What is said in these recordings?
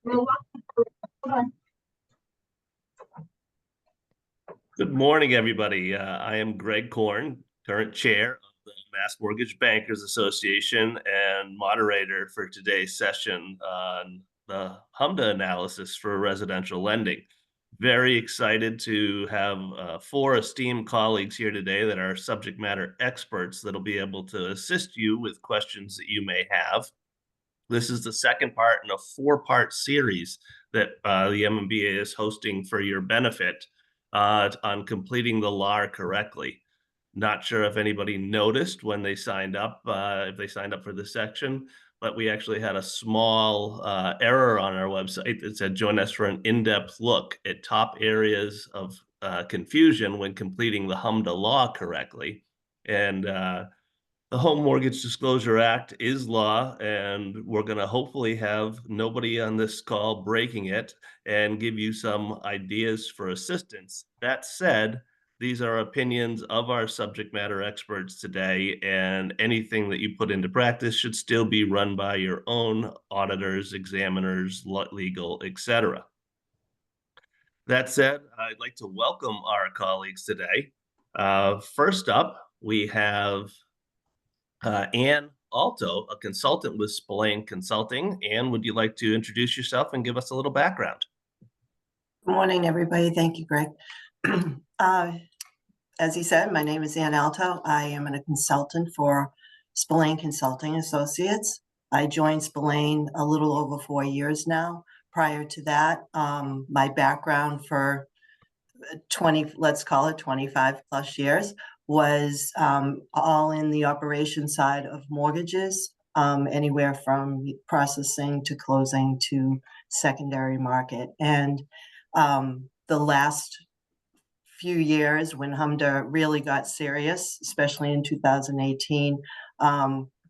Well, hold on. Good morning, everybody. I am Greg Korn, current chair of the Mass Mortgage Bankers Association and moderator for today's session on the HMDA analysis for residential lending. Very excited to have four esteemed colleagues here today that are subject matter experts that'll be able to assist you with questions that you may have. This is the second part in a four-part series that the MMBA is hosting for your benefit on completing the LAR correctly. Not sure if anybody noticed when they signed up, if they signed up for this section, but we actually had a small error on our website that said join us for an in-depth look at top areas of confusion when completing the HMDA law correctly. And the Home Mortgage Disclosure Act is law, and we're going to hopefully have nobody on this call breaking it and give you some ideas for assistance. That said, these are opinions of our subject matter experts today, and anything that you put into practice should still be run by your own auditors, examiners, legal, etc. That said, I'd like to welcome our colleagues today. First up, we have Anne Aalto, a consultant with Spillane Consulting. Anne, would you like to introduce yourself and give us a little background? Good morning, everybody. Thank you, Greg. As he said, my name is Anne Aalto. I am a consultant for Spillane Consulting Associates. I joined Spillane a little over 4 years now. Prior to that, my background for 25 plus years was all in the operation side of mortgages, anywhere from processing to closing to secondary market. And the last few years when HMDA really got serious, especially in 2018,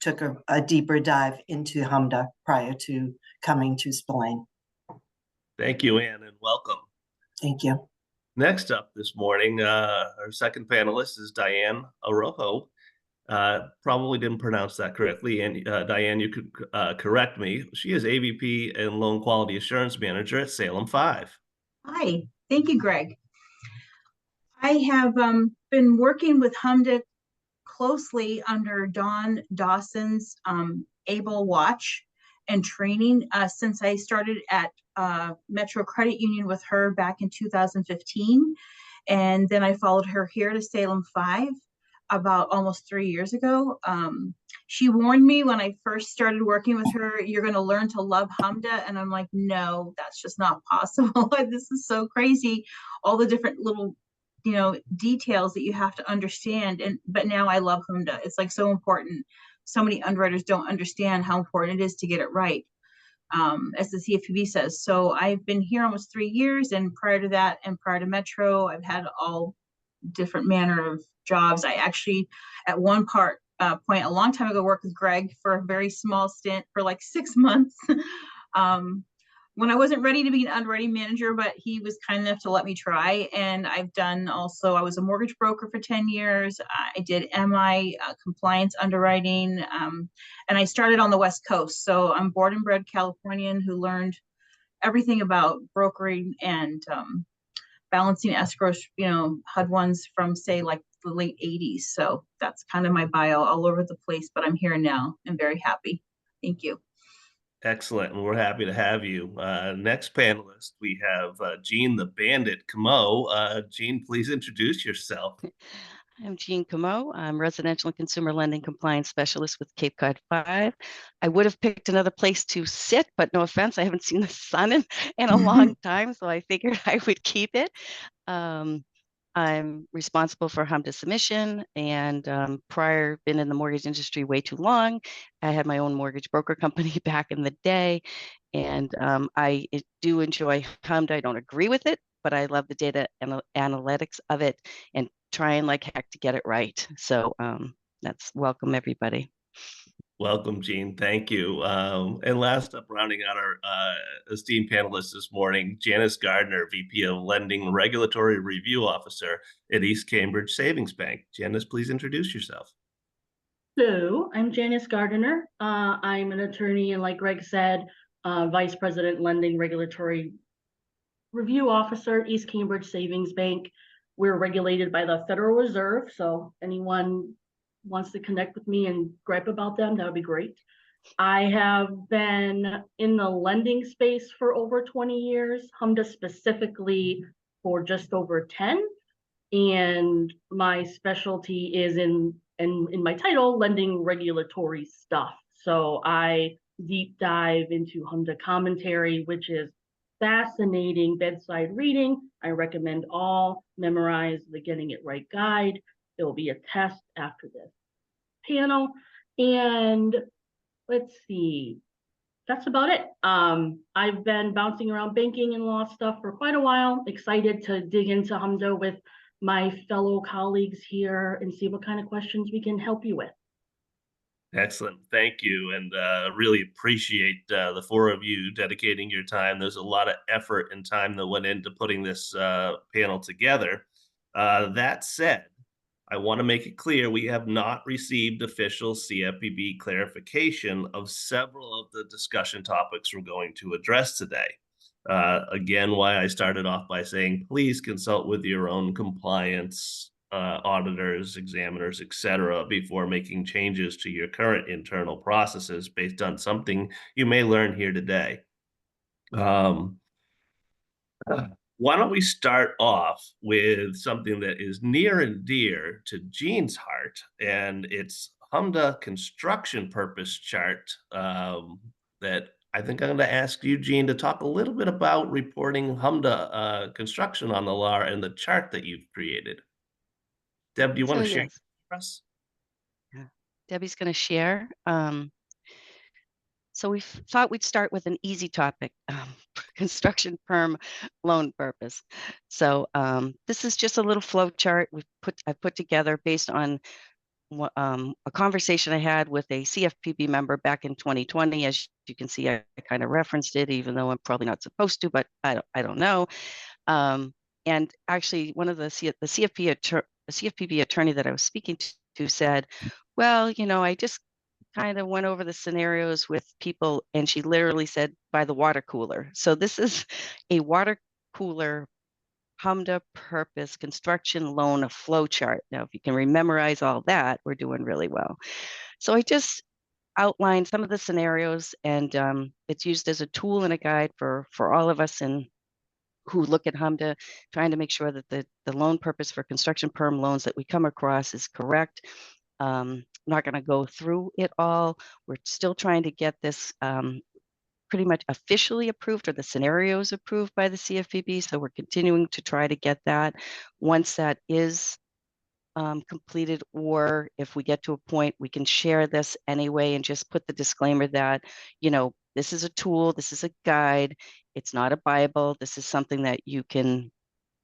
took a deeper dive into HMDA prior to coming to Spillane. Thank you, Anne, and welcome. Thank you. Next up this morning, our second panelist is Diane Araujo. Probably didn't pronounce that correctly, and Diane, you could correct me. She is AVP and Loan Quality Assurance Manager at Salem 5. Hi, thank you, Greg. I have been working with HMDA closely under Dawn Dawson's ABLE watch and training since I started at Metro Credit Union with her back in 2015. And then I followed her here to Salem 5 about almost 3 years ago. She warned me when I first started working with her, you're going to learn to love HMDA. And I'm like, no, that's just not possible. This is so crazy. All the different little details that you have to understand. But now I love HMDA. It's like so important. So many underwriters don't understand how important it is to get it right, as the CFPB says. So I've been here almost 3 years, and prior to that and prior to Metro, I've had all different manner of jobs. I actually, at one point a long time ago, worked with Greg for a very small stint for like 6 months. When I wasn't ready to be an underwriting manager, but he was kind enough to let me try. And I've done also, I was a mortgage broker for 10 years. I did MI compliance underwriting. And I started on the West Coast. So I'm born and bred Californian who learned everything about brokering and balancing escrows, HUD ones from say like the late 80s. So that's kind of my bio all over the place, but I'm here now and very happy. Thank you. Excellent, and we're happy to have you. Next panelist, we have Jean the Bandit Comeau. Jean, please introduce yourself. I'm Jean Comeau. I'm Residential and Consumer Lending Compliance Specialist with Cape Cod 5. I would have picked another place to sit, but no offense, I haven't seen the sun in a long time, so I figured I would keep it. I'm responsible for HMDA submission, and prior been in the mortgage industry way too long. I had my own mortgage broker company back in the day, and I do enjoy HMDA. I don't agree with it, but I love the data and analytics of it and trying like heck to get it right. So that's welcome, everybody. Welcome, Jean. Thank you. And last up, rounding out our esteemed panelists this morning, Janice Gardner, VP of Lending Regulatory Review Officer at East Cambridge Savings Bank. Janice, please introduce yourself. So I'm Janice Gardner. I'm an attorney, and like Greg said, Vice President, Lending Regulatory Review Officer, East Cambridge Savings Bank. We're regulated by the Federal Reserve, so anyone wants to connect with me and gripe about them, that would be great. I have been in the lending space for over 20 years, HMDA specifically for just over 10. And my specialty is in my title, lending regulatory stuff. So I deep dive into HMDA commentary, which is fascinating bedside reading. I recommend all memorize the Getting It Right guide. There will be a test after this panel. And let's see, that's about it. I've been bouncing around banking and law stuff for quite a while. Excited to dig into HMDA with my fellow colleagues here and see what kind of questions we can help you with. Excellent. Thank you. And really appreciate the four of you dedicating your time. There's a lot of effort and time that went into putting this panel together. That said, I want to make it clear we have not received official CFPB clarification of several of the discussion topics we're going to address today. Again, why I started off by saying, please consult with your own compliance auditors, examiners, etc., before making changes to your current internal processes based on something you may learn here today. Why don't we start off with something that is near and dear to Jean's heart, and it's HMDA construction purpose chart that I think I'm going to ask you, Jean, to talk a little bit about reporting HMDA construction on the LAR and the chart that you've created. Deb, do you want to share Yes. for us? Yeah. Debbie's going to share. So we thought we'd start with an easy topic, construction perm loan purpose. So this is just a little flow chart I put together based on a conversation I had with a CFPB member back in 2020. As you can see, I kind of referenced it, even though I'm probably not supposed to, but I don't know. And actually, one of the CFPB attorney that I was speaking to said, well, you know, I just kind of went over the scenarios with people, and she literally said by the water cooler. So this is a water cooler HMDA purpose construction loan, a flow chart. Now, if you can memorize all that, we're doing really well. So I just outlined some of the scenarios, and it's used as a tool and a guide for all of us who look at HMDA, trying to make sure that the loan purpose for construction perm loans that we come across is correct. Not going to go through it all. We're still trying to get this pretty much officially approved, or the scenarios approved by the CFPB. So we're continuing to try to get that. Once that is completed, or if we get to a point, we can share this anyway and just put the disclaimer that, you know, this is a tool, this is a guide, it's not a Bible, this is something that you can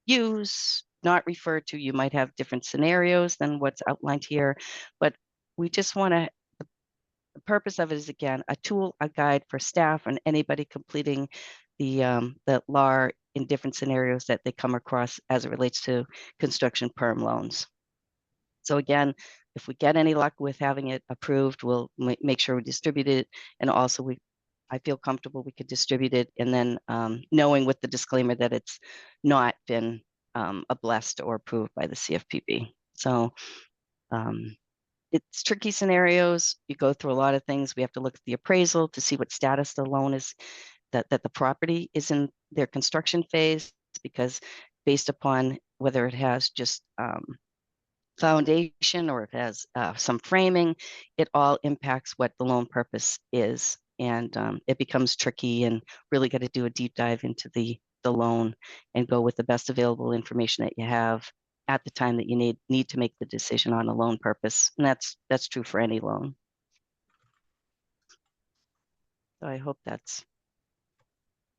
use, not refer to. You might have different scenarios than what's outlined here, but we just want to, the purpose of it is, again, a tool, a guide for staff and anybody completing the LAR in different scenarios that they come across as it relates to construction perm loans. So again, if we get any luck with having it approved, we'll make sure we distribute it. And also I feel comfortable we could distribute it, and then knowing with the disclaimer that it's not been blessed or approved by the CFPB. So it's tricky scenarios. You go through a lot of things. We have to look at the appraisal to see what status the loan is, that the property is in their construction phase, because based upon whether it has just foundation or it has some framing, it all impacts what the loan purpose is. And it becomes tricky, and really got to do a deep dive into the loan and go with the best available information that you have at the time that you need to make the decision on a loan purpose. And that's true for any loan. So I hope that's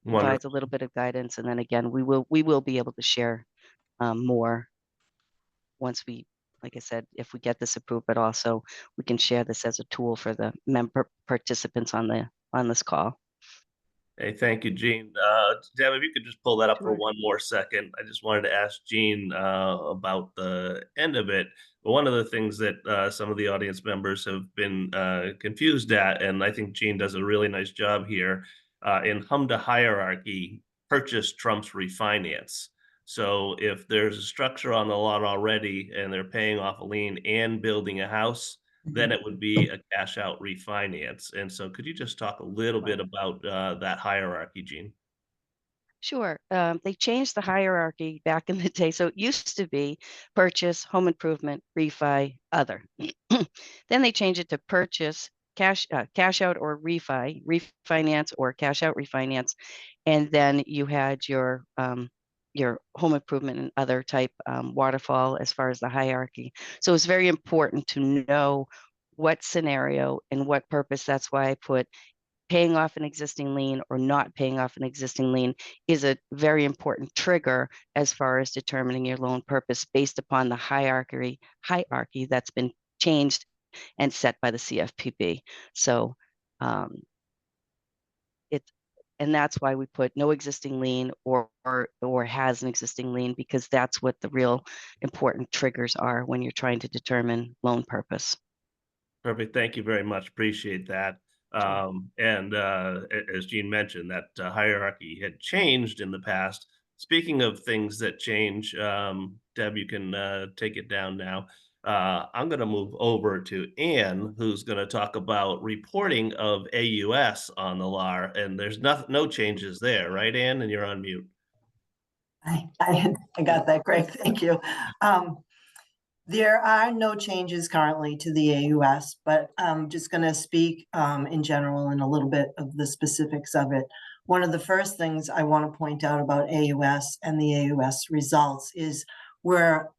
provides a little bit of guidance. And then again, we will be able to share more once we, like I said, if we get this approved, but also we can share this as a tool for the member participants on this call. Hey, thank you, Jean. Deb, if you could just pull that up Sure. for one more second. I just wanted to ask Jean about the end of it. One of the things that some of the audience members have been confused at, and I think Jean does a really nice job here, in HMDA hierarchy, purchase trumps refinance. So if there's a structure on the lot already and they're paying off a lien and building a house, then it would be a cash out refinance. And so could you just talk a little bit about that hierarchy, Jean? Sure. They changed the hierarchy back in the day. So it used to be purchase, home improvement, refi, other. Then they changed it to purchase, cash out or refinance or cash out refinance. And then you had your home improvement and other type waterfall as far as the hierarchy. So it's very important to know what scenario and what purpose. That's why I put paying off an existing lien or not paying off an existing lien is a very important trigger as far as determining your loan purpose based upon the hierarchy that's been changed and set by the CFPB. So and that's why we put no existing lien or has an existing lien, because that's what the real important triggers are when you're trying to determine loan purpose. Perfect. Thank you very much. Appreciate that. And as Jean mentioned, that hierarchy had changed in the past. Speaking of things that change, Deb, you can take it down now. I'm going to move over to Anne, who's going to talk about reporting of AUS on the LAR. And there's no changes there, right, Anne? And you're on mute. I got that, Greg. Thank you. There are no changes currently to the AUS, but I'm just going to speak in general and a little bit of the specifics of it. One of the first things I want to point out about AUS and the AUS results is where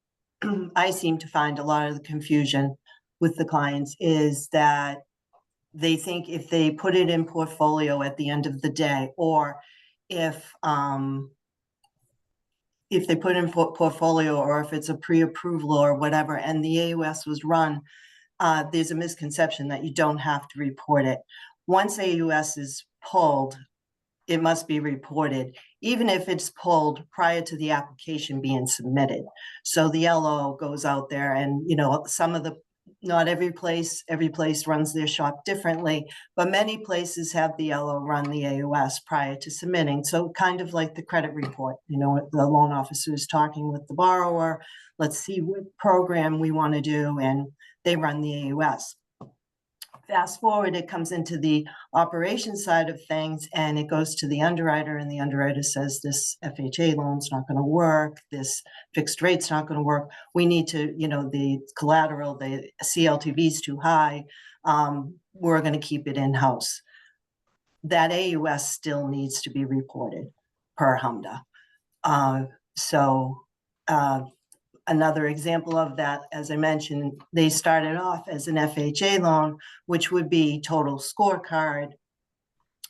I seem to find a lot of the confusion with the clients is that they think if they put it in portfolio at the end of the day, or if they put in portfolio, or if it's a pre-approval or whatever, and the AUS was run, there's a misconception that you don't have to report it. Once AUS is pulled, it must be reported, even if it's pulled prior to the application being submitted. So the LO goes out there and, not every place runs their shop differently, but many places have the LO run the AUS prior to submitting. So kind of like the credit report, the loan officer is talking with the borrower, let's see what program we want to do, and they run the AUS. Fast forward, it comes into the operations side of things and it goes to the underwriter, and the underwriter says this FHA loan's not going to work, this fixed rate's not going to work, we need to, the collateral, the CLTV is too high, we're going to keep it in-house. That AUS still needs to be reported per HMDA. Another example of that, as I mentioned, they started off as an FHA loan, which would be total scorecard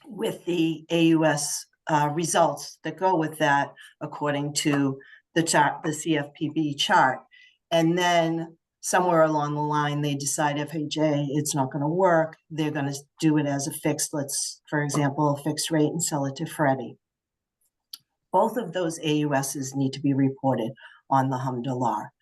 with the AUS results that go with that according to the chart, the CFPB chart. And then somewhere along the line, they decide FHA, it's not going to work. They're going to do it as a fixed, for example, a fixed rate and sell it to Freddie. Both of those AUSs need to be reported on the HMDA LAR.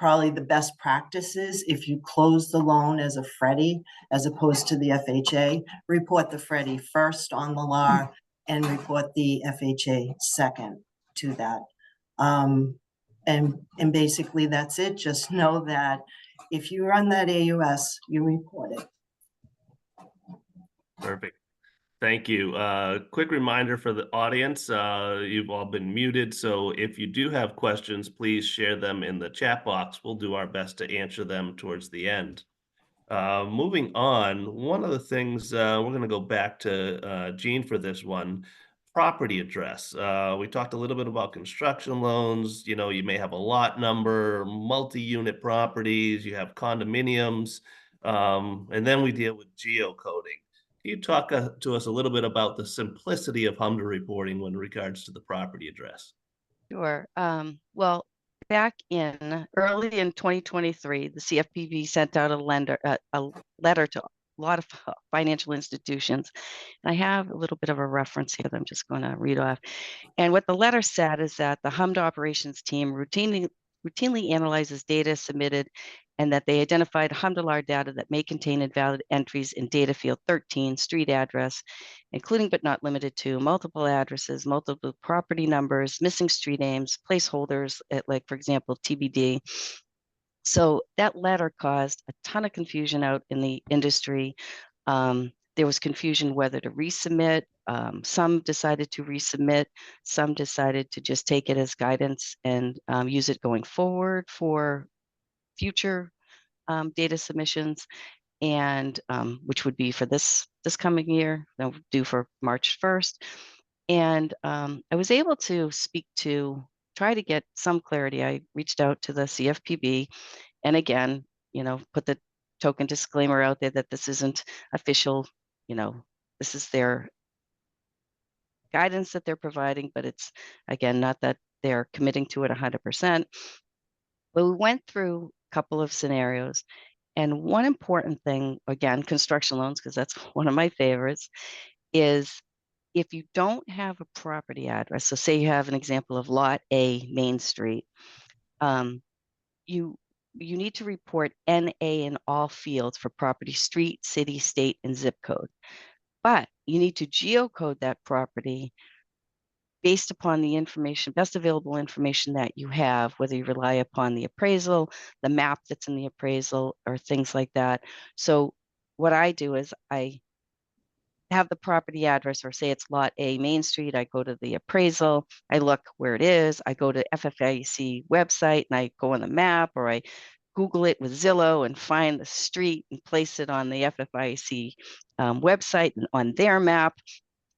Probably the best practices, if you close the loan as a Freddie, as opposed to the FHA, report the Freddie first on the LAR and report the FHA second to that. And basically that's it. Just know that if you run that AUS, you report it. Perfect. Thank you. Quick reminder for the audience, you've all been muted, so if you do have questions, please share them in the chat box. We'll do our best to answer them towards the end. Moving on, one of the things, we're going to go back to Jean for this one, property address. We talked a little bit about construction loans. You may have a lot number, multi-unit properties, you have condominiums, and then we deal with geocoding. Can you talk to us a little bit about the simplicity of HMDA reporting when regards to the property address? Sure. Well, back early in 2023, the CFPB sent out a letter to a lot of financial institutions. And I have a little bit of a reference here that I'm just going to read off. And what the letter said is that the HMDA operations team routinely analyzes data submitted and that they identified HMDA-LAR data that may contain invalid entries in data field 13, street address, including but not limited to multiple addresses, multiple property numbers, missing street names, placeholders, like, for example, TBD. So that letter caused a ton of confusion out in the industry. There was confusion whether to resubmit. Some decided to resubmit. Some decided to just take it as guidance and use it going forward for future data submissions, and which would be for this coming year, due for March 1st. And I was able to try to get some clarity. I reached out to the CFPB, and again, put the token disclaimer out there that this isn't official, this is their guidance that they're providing, but it's, again, not that they're committing to it 100%. But we went through a couple of scenarios. And one important thing, again, construction loans, because that's one of my favorites, is if you don't have a property address, so say you have an example of Lot A, Main Street, you need to report NA in all fields for property, street, city, state, and zip code. But you need to geocode that property based upon the information, best available information that you have, whether you rely upon the appraisal, the map that's in the appraisal, or things like that. So what I do is I have the property address, or say it's Lot A, Main Street. I go to the appraisal, I look where it is, I go to FFIC website and I go on the map, or I Google it with Zillow and find the street and place it on the FFIC website and on their map.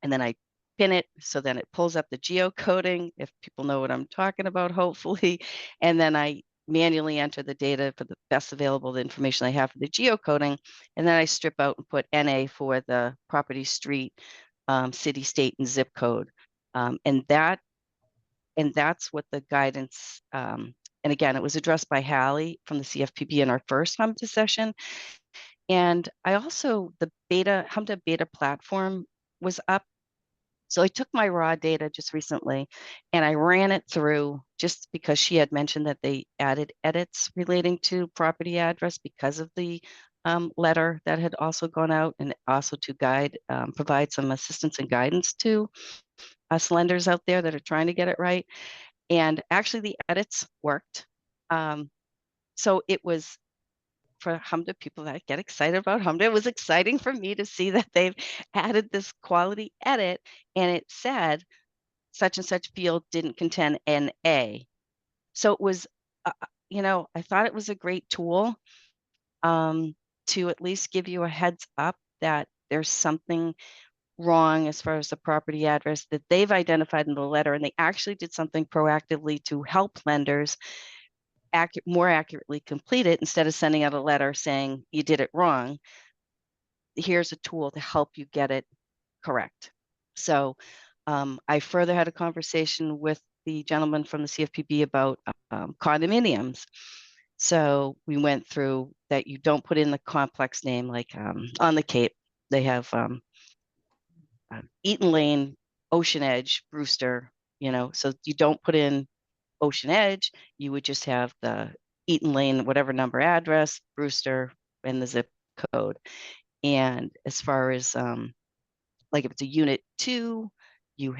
And then I pin it, so then it pulls up the geocoding, if people know what I'm talking about, hopefully. And then I manually enter the data for the best available information I have for the geocoding. And then I strip out and put NA for the property, street, city, state, and zip code. And that's what the guidance, and again, it was addressed by Hallie from the CFPB in our first HMDA session. And I also, the HMDA beta platform was up. So I took my raw data just recently and I ran it through, just because she had mentioned that they added edits relating to property address because of the letter that had also gone out, and also to provide some assistance and guidance to us lenders out there that are trying to get it right. And actually the edits worked. So it was, for HMDA people that get excited about HMDA, it was exciting for me to see that they've added this quality edit, and it said such and such field didn't contain NA. So it was, I thought it was a great tool to at least give you a heads up that there's something wrong as far as the property address that they've identified in the letter, and they actually did something proactively to help lenders more accurately complete it. Instead of sending out a letter saying you did it wrong, here's a tool to help you get it correct. So I further had a conversation with the gentleman from the CFPB about condominiums. So we went through that you don't put in the complex name, like on the Cape, they have Eaton Lane, Ocean Edge, Brewster, so you don't put in Ocean Edge, you would just have the Eaton Lane, whatever number address, Brewster, and the zip code. And as far as like if it's a unit 2, you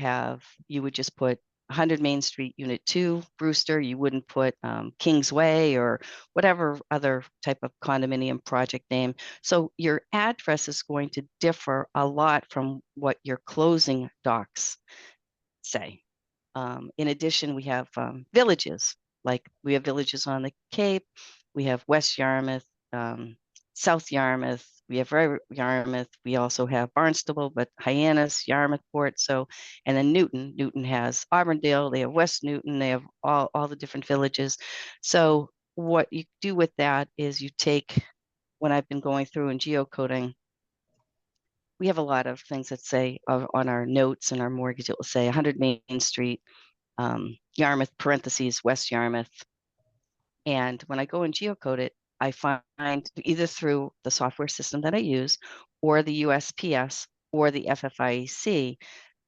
would just put 100 Main Street, Unit 2, Brewster. You wouldn't put Kingsway or whatever other type of condominium project name. So your address is going to differ a lot from what your closing docs say. In addition, we have villages, like we have villages on the Cape, we have West Yarmouth, South Yarmouth, we have Yarmouth, we also have Barnstable, but Hyannis, Yarmouthport, and then Newton has Auburndale, they have West Newton, they have all the different villages. So what you do with that is you take, when I've been going through and geocoding, we have a lot of things that say on our notes and our mortgage, it will say 100 Main Street, Yarmouth, parentheses, West Yarmouth. And when I go and geocode it, I find either through the software system that I use, or the USPS, or the FFIEC,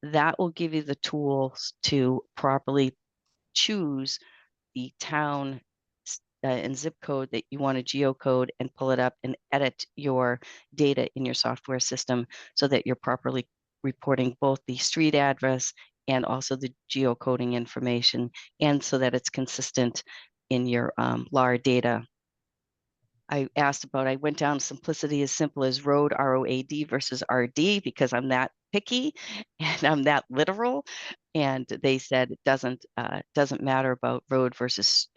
that will give you the tools to properly choose the town and zip code that you want to geocode and pull it up and edit your data in your software system so that you're properly reporting both the street address and also the geocoding information, and so that it's consistent in your LAR data. I went down simplicity as simple as road, ROAD versus RD, because I'm that picky and I'm that literal. And they said it doesn't matter about road versus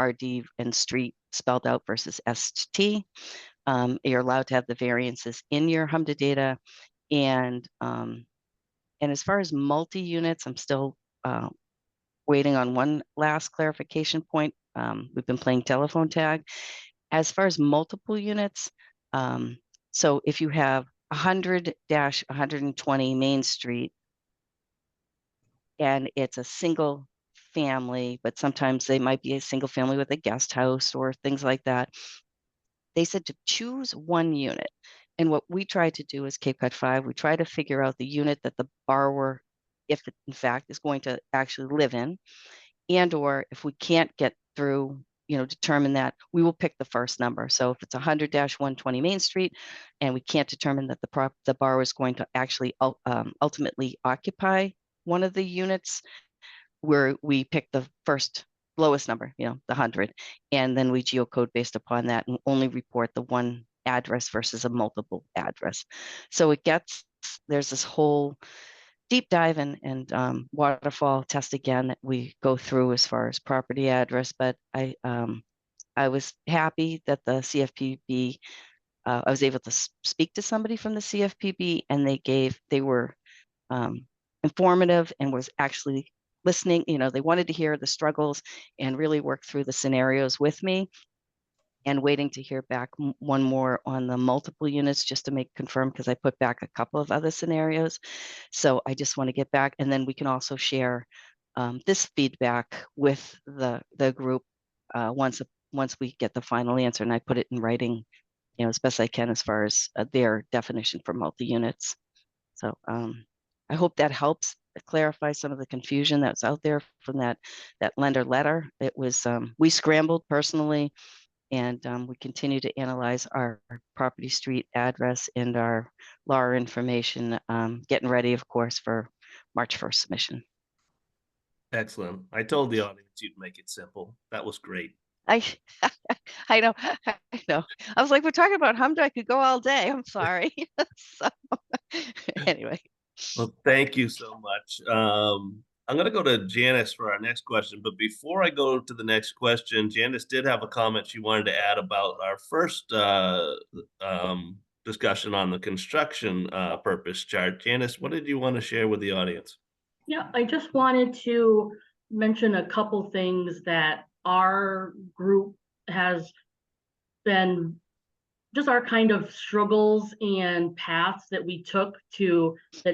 RD and street spelled out versus ST. You're allowed to have the variances in your HMDA data. And as far as multi-units, I'm still waiting on one last clarification point. We've been playing telephone tag. As far as multiple units, so if you have 100-120 Main Street and it's a single family, but sometimes they might be a single family with a guest house or things like that, they said to choose one unit. And what we try to do is Cape Cod 5, we try to figure out the unit that the borrower, if it in fact is going to actually live in, and or if we can't get through, determine that, we will pick the first number. So if it's 100-120 Main Street and we can't determine that the borrower is going to actually ultimately occupy one of the units, where we pick the first lowest number, the 100, and then we geocode based upon that and only report the one address versus a multiple address. So there's this whole deep dive and waterfall test again that we go through as far as property address. But I was happy that the CFPB, I was able to speak to somebody from the CFPB, and they were informative and was actually listening. They wanted to hear the struggles and really work through the scenarios with me, and waiting to hear back one more on the multiple units just to confirm, because I put back a couple of other scenarios. So I just want to get back, and then we can also share this feedback with the group once we get the final answer, and I put it in writing, as best I can as far as their definition for multi-units. So I hope that helps clarify some of the confusion that's out there from that lender letter. It was we scrambled personally. And we continue to analyze our property street address and our LAR information, getting ready, of course, for March 1st submission. Excellent. I told the audience you'd make it simple. That was great. I know. I was like, we're talking about HMDA. I could go all day. I'm sorry. So anyway. Well, thank you so much. I'm going to go to Janice for our next question, but before I go to the next question, Janice did have a comment she wanted to add about our first discussion on the construction purpose chart. Janice, what did you want to share with the audience? Yeah, I just wanted to mention a couple things that our group has been, just our kind of struggles and paths that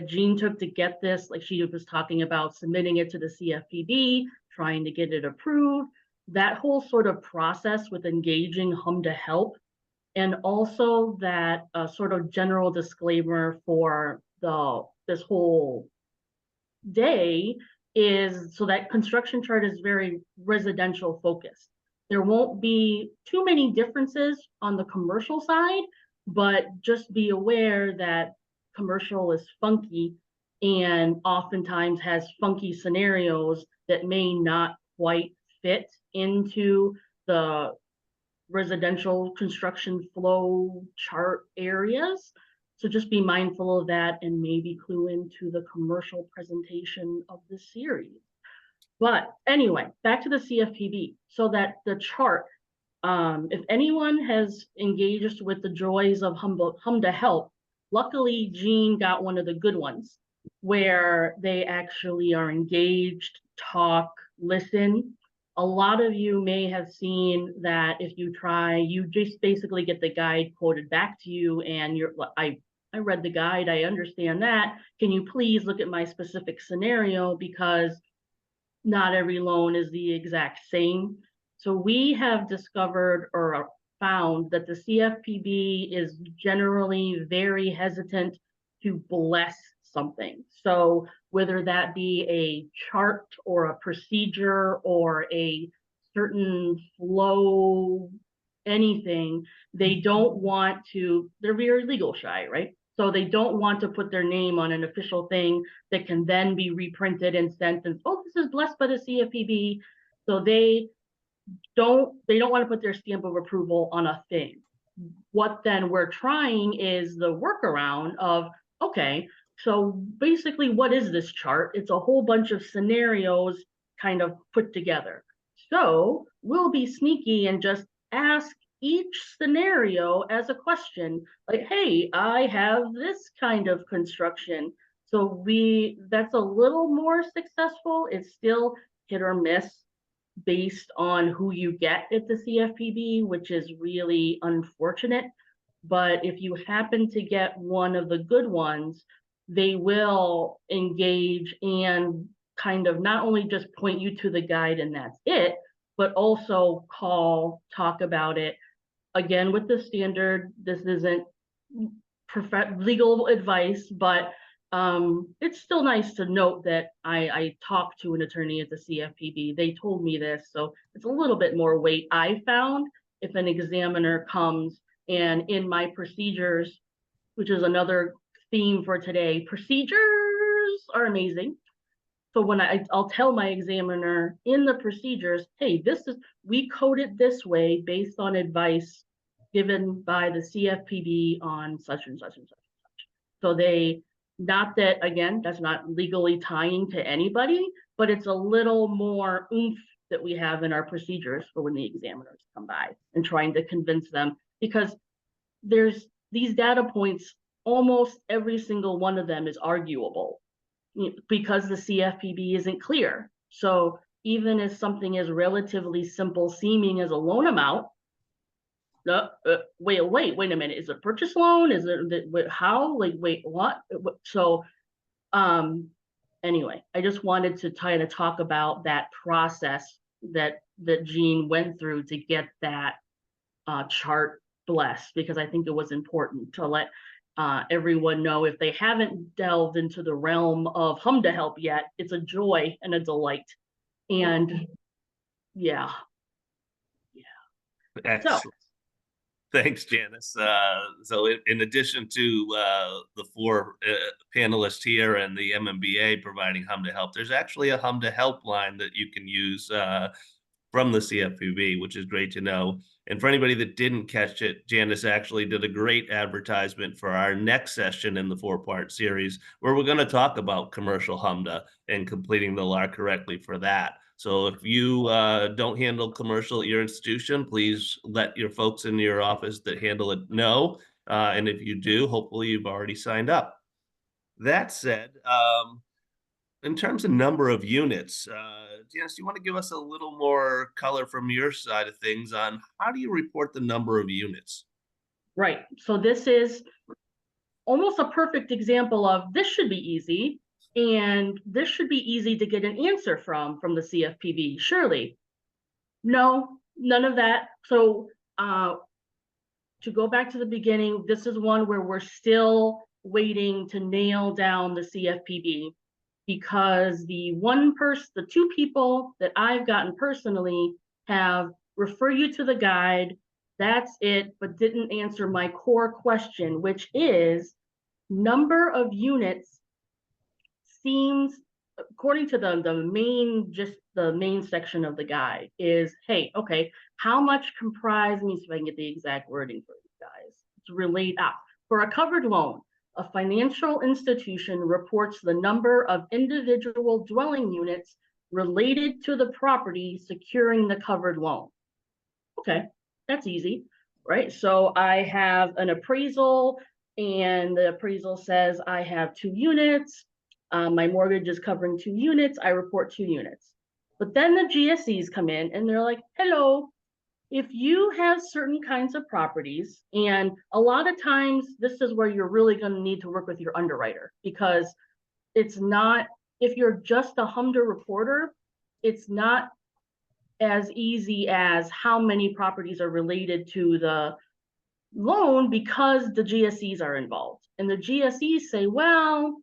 Jean took to get this. Like she was talking about submitting it to the CFPB, trying to get it approved, that whole sort of process with engaging HMDA help. And also that sort of general disclaimer for this whole day is so that construction chart is very residential focused. There won't be too many differences on the commercial side, but just be aware that commercial is funky and oftentimes has funky scenarios that may not quite fit into the residential construction flow chart areas. So just be mindful of that and maybe clue into the commercial presentation of the series. But anyway, back to the CFPB. So that the chart, if anyone has engaged with the joys of HMDA help, luckily Jean got one of the good ones where they actually are engaged, talk, listen. A lot of you may have seen that if you try, you just basically get the guide quoted back to you and I read the guide, I understand that. Can you please look at my specific scenario, because not every loan is the exact same. So we have discovered or found that the CFPB is generally very hesitant to bless something. So whether that be a chart or a procedure or a certain flow, anything, they don't want to, they're very legal shy, right? So they don't want to put their name on an official thing that can then be reprinted and sent and, oh, this is blessed by the CFPB. So they don't want to put their stamp of approval on a thing. What then we're trying is the workaround of, okay, so basically what is this chart? It's a whole bunch of scenarios kind of put together. So we'll be sneaky and just ask each scenario as a question, like, hey, I have this kind of construction. So that's a little more successful. It's still hit or miss based on who you get at the CFPB, which is really unfortunate. But if you happen to get one of the good ones, they will engage and kind of not only just point you to the guide and that's it, but also talk about it. Again, with the standard, this isn't legal advice, but it's still nice to note that I talked to an attorney at the CFPB. They told me this, so it's a little bit more weight. I found if an examiner comes and in my procedures, which is another theme for today, procedures are amazing. So when I'll tell my examiner in the procedures, hey, we code it this way based on advice given by the CFPB on such and such and such and such. So not that, again, that's not legally tying to anybody, but it's a little more oomph that we have in our procedures for when the examiners come by and trying to convince them, because there's these data points, almost every single one of them is arguable because the CFPB isn't clear. So even if something is relatively simple seeming as a loan amount, wait a minute, is it a purchase loan? Is it how? Like, wait, what? So anyway, I just wanted to try to talk about that process that Jean went through to get that chart blessed, because I think it was important to let everyone know, if they haven't delved into the realm of HMDA help yet, it's a joy and a delight. And yeah. Excellent. So, thanks, Janice. So in addition to the four panelists here and the MMBA providing HMDA help, there's actually a HMDA helpline that you can use from the CFPB, which is great to know. And for anybody that didn't catch it, Janice actually did a great advertisement for our next session in the 4-part series, where we're going to talk about commercial HMDA and completing the LAR correctly for that. So if you don't handle commercial at your institution, please let your folks in your office that handle it know. And if you do, hopefully you've already signed up. That said, in terms of number of units, Janice, do you want to give us a little more color from your side of things on how do you report the number of units? Right. So this is almost a perfect example of this should be easy, and this should be easy to get an answer from the CFPB. Surely. No, none of that. So to go back to the beginning, this is one where we're still waiting to nail down the CFPB, because the two people that I've gotten personally have refer you to the guide. That's it, but didn't answer my core question, which is number of units seems, according to the main section of the guide, is, hey, okay, how much comprise, let me see if I can get the exact wording for you guys. It's relate for a covered loan. A financial institution reports the number of individual dwelling units related to the property securing the covered loan. Okay, that's easy, right? So I have an appraisal, and the appraisal says I have 2 units. My mortgage is covering 2 units. I report 2 units. But then the GSEs come in and they're like, hello, if you have certain kinds of properties, and a lot of times this is where you're really going to need to work with your underwriter, because it's not, if you're just a HMDA reporter, it's not as easy as how many properties are related to the loan, because the GSEs are involved. And the GSEs say, well,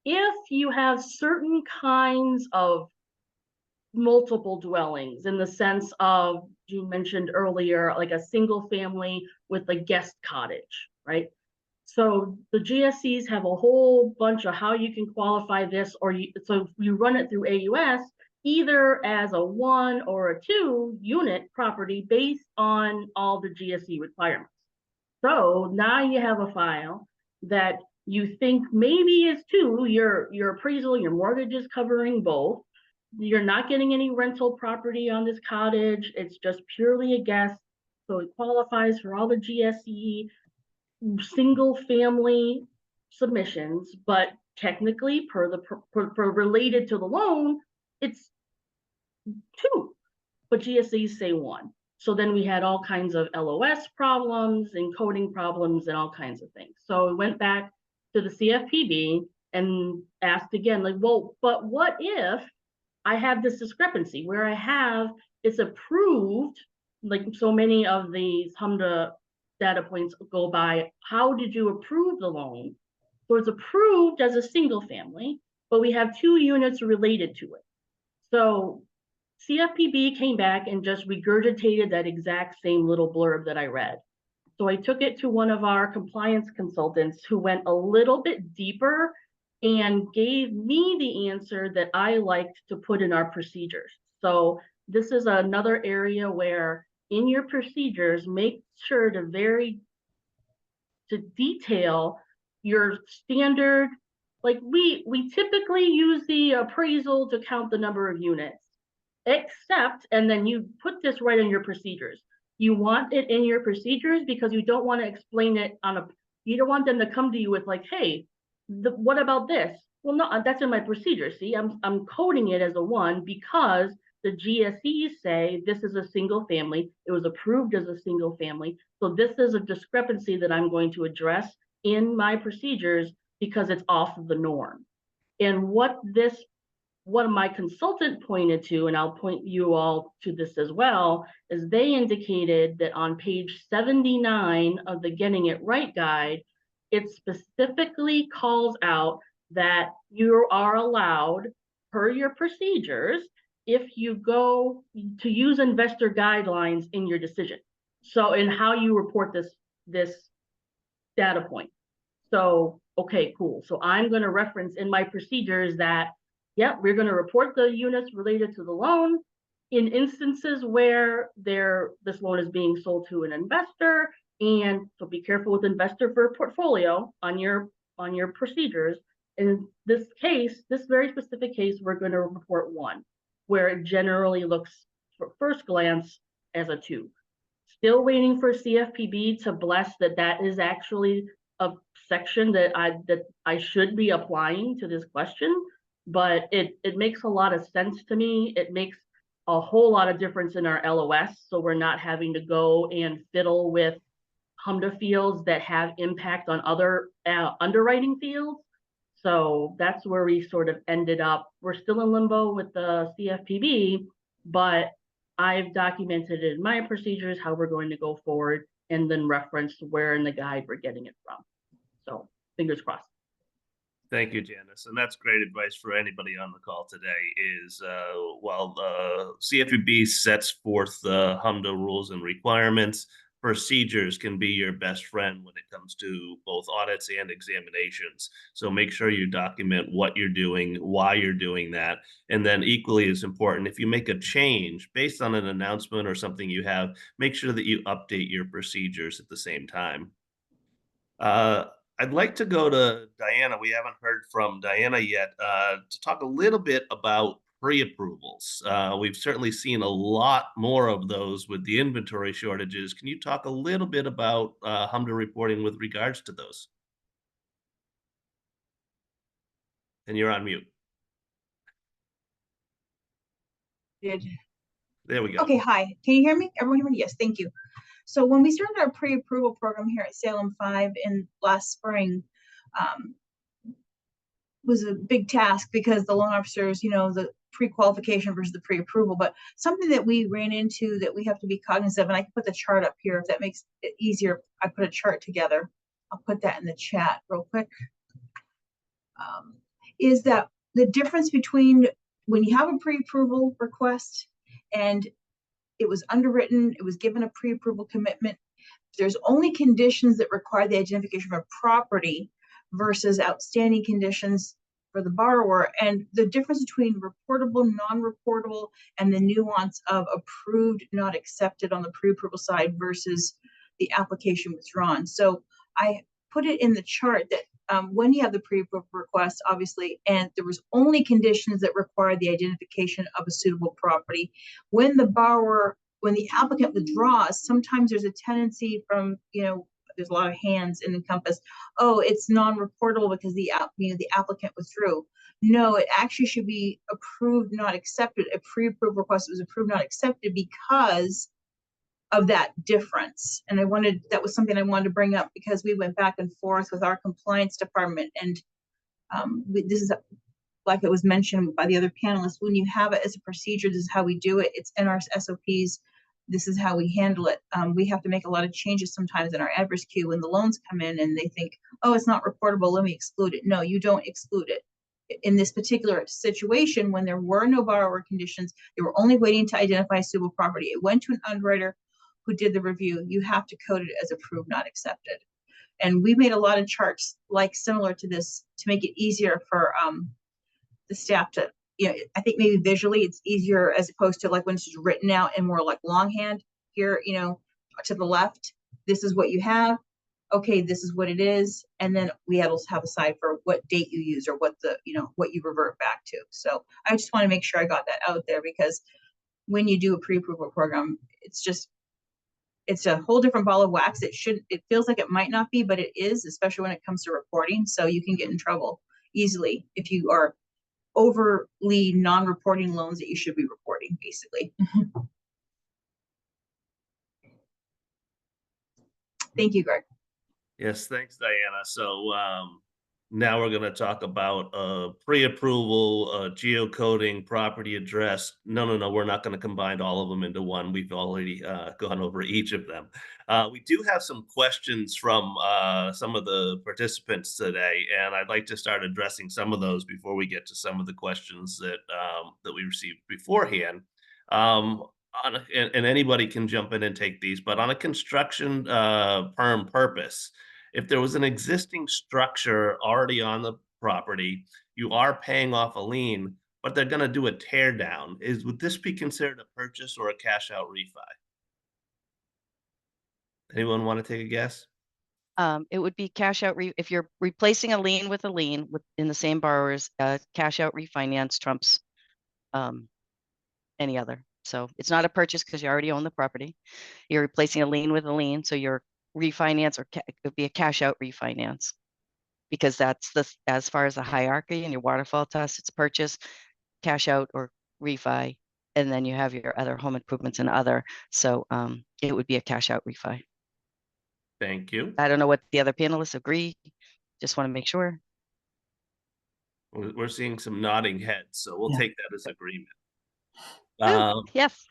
if you have certain kinds of multiple dwellings in the sense of, you mentioned earlier, like a single family with a guest cottage, right? So the GSEs have a whole bunch of how you can qualify this, or so you run it through AUS either as a 1 or a 2 unit property based on all the GSE requirements. So now you have a file that you think maybe is 2, your appraisal, your mortgage is covering both. You're not getting any rental property on this cottage. It's just purely a guest. So it qualifies for all the GSE single family submissions, but technically per related to the loan, it's 2, but GSEs say 1. So then we had all kinds of LOS problems and coding problems and all kinds of things. So we went back to the CFPB and asked again, like, well, but what if I have this discrepancy where I have it's approved, like so many of these HMDA data points go by, how did you approve the loan? So it's approved as a single family, but we have 2 units related to it. So CFPB came back and just regurgitated that exact same little blurb that I read. So I took it to one of our compliance consultants who went a little bit deeper and gave me the answer that I liked to put in our procedures. So this is another area where in your procedures, make sure to detail your standard. Like we typically use the appraisal to count the number of units, except, and then you put this right in your procedures. You want it in your procedures because you don't want to explain it you don't want them to come to you with like, hey, what about this? Well, no, that's in my procedure. See, I'm coding it as a 1 because the GSEs say this is a single family. It was approved as a single family. So this is a discrepancy that I'm going to address in my procedures because it's off of the norm. And what my consultant pointed to, and I'll point you all to this as well, is they indicated that on page 79 of the Getting It Right guide, it specifically calls out that you are allowed, per your procedures, if you go to use investor guidelines in your decision. So in how you report this data point. So, okay, cool. So I'm going to reference in my procedures that, yeah, we're going to report the units related to the loan in instances where this loan is being sold to an investor. And so be careful with investor for a portfolio on your procedures. In this case, this very specific case, we're going to report 1, where it generally looks for first glance as a 2. Still waiting for CFPB to bless that is actually a section that I should be applying to this question, but it makes a lot of sense to me. It makes a whole lot of difference in our LOS, so we're not having to go and fiddle with HMDA fields that have impact on other underwriting fields. So that's where we sort of ended up. We're still in limbo with the CFPB, but I've documented in my procedures how we're going to go forward and then referenced where in the guide we're getting it from. So fingers crossed. Thank you, Janice. And that's great advice for anybody on the call today is while the CFPB sets forth the HMDA rules and requirements, procedures can be your best friend when it comes to both audits and examinations. So make sure you document what you're doing, why you're doing that. And then equally as important, if you make a change based on an announcement or something you have, make sure that you update your procedures at the same time. I'd like to go to Diana. We haven't heard from Diana yet to talk a little bit about pre-approvals. We've certainly seen a lot more of those with the inventory shortages. Can you talk a little bit about HMDA reporting with regards to those? And you're on mute. There we go. Okay, hi. Can you hear me? Everyone hear me? Yes, thank you. So when we started our pre-approval program here at Salem 5 in last spring, was a big task because the loan officers, the pre-qualification versus the pre-approval, but something that we ran into that we have to be cognizant of, and I can put the chart up here if that makes it easier. I put a chart together. I'll put that in the chat real quick. Is that the difference between when you have a pre-approval request and it was underwritten, it was given a pre-approval commitment, there's only conditions that require the identification of a property versus outstanding conditions for the borrower, and the difference between reportable, non-reportable, and the nuance of approved, not accepted on the pre-approval side versus the application withdrawn. So I put it in the chart that when you have the pre-approval request, obviously, and there was only conditions that require the identification of a suitable property. When the applicant withdraws, sometimes there's a tendency from, there's a lot of hands in Encompass. Oh, it's non-reportable because the applicant withdrew. No, it actually should be approved, not accepted. A pre-approved request was approved, not accepted because of that difference. And that was something I wanted to bring up because we went back and forth with our compliance department. And this is, like it was mentioned by the other panelists, when you have it as a procedure, this is how we do it. It's in our SOPs. This is how we handle it. We have to make a lot of changes sometimes in our adverse queue when the loans come in and they think, oh, it's not reportable, let me exclude it. No, you don't exclude it. In this particular situation, when there were no borrower conditions, they were only waiting to identify a suitable property. It went to an underwriter who did the review. You have to code it as approved, not accepted. And we made a lot of charts similar to this to make it easier for the staff to, I think maybe visually it's easier as opposed to like when it's just written out and more like longhand here, to the left, this is what you have. Okay, this is what it is. And then we also have a side for what date you use or what what you revert back to. So I just want to make sure I got that out there because when you do a pre-approval program, it's a whole different ball of wax. It feels like it might not be, but it is, especially when it comes to reporting. So you can get in trouble easily if you are overly non-reporting loans that you should be reporting, basically. Thank you, Greg. Yes, thanks, Diana. So now we're going to talk about pre-approval, geocoding, property address. No, we're not going to combine all of them into one. We've already gone over each of them. We do have some questions from some of the participants today, and I'd like to start addressing some of those before we get to some of the questions that we received beforehand. And anybody can jump in and take these, but on a construction perm purpose, if there was an existing structure already on the property, you are paying off a lien, but they're going to do a tear down. Would this be considered a purchase or a cash out refi? Anyone want to take a guess? It would be cash out. If you're replacing a lien with a lien in the same borrowers, cash out refinance trumps any other. So it's not a purchase because you already own the property. You're replacing a lien with a lien. So your refinance it could be a cash out refinance because that's as far as the hierarchy in your waterfall test, it's purchase, cash out, or refi. And then you have your other home improvements and other. So it would be a cash out refi. Thank you. I don't know what the other panelists agree. Just want to make sure. We're seeing some nodding heads, so we'll take that as agreement. Yes.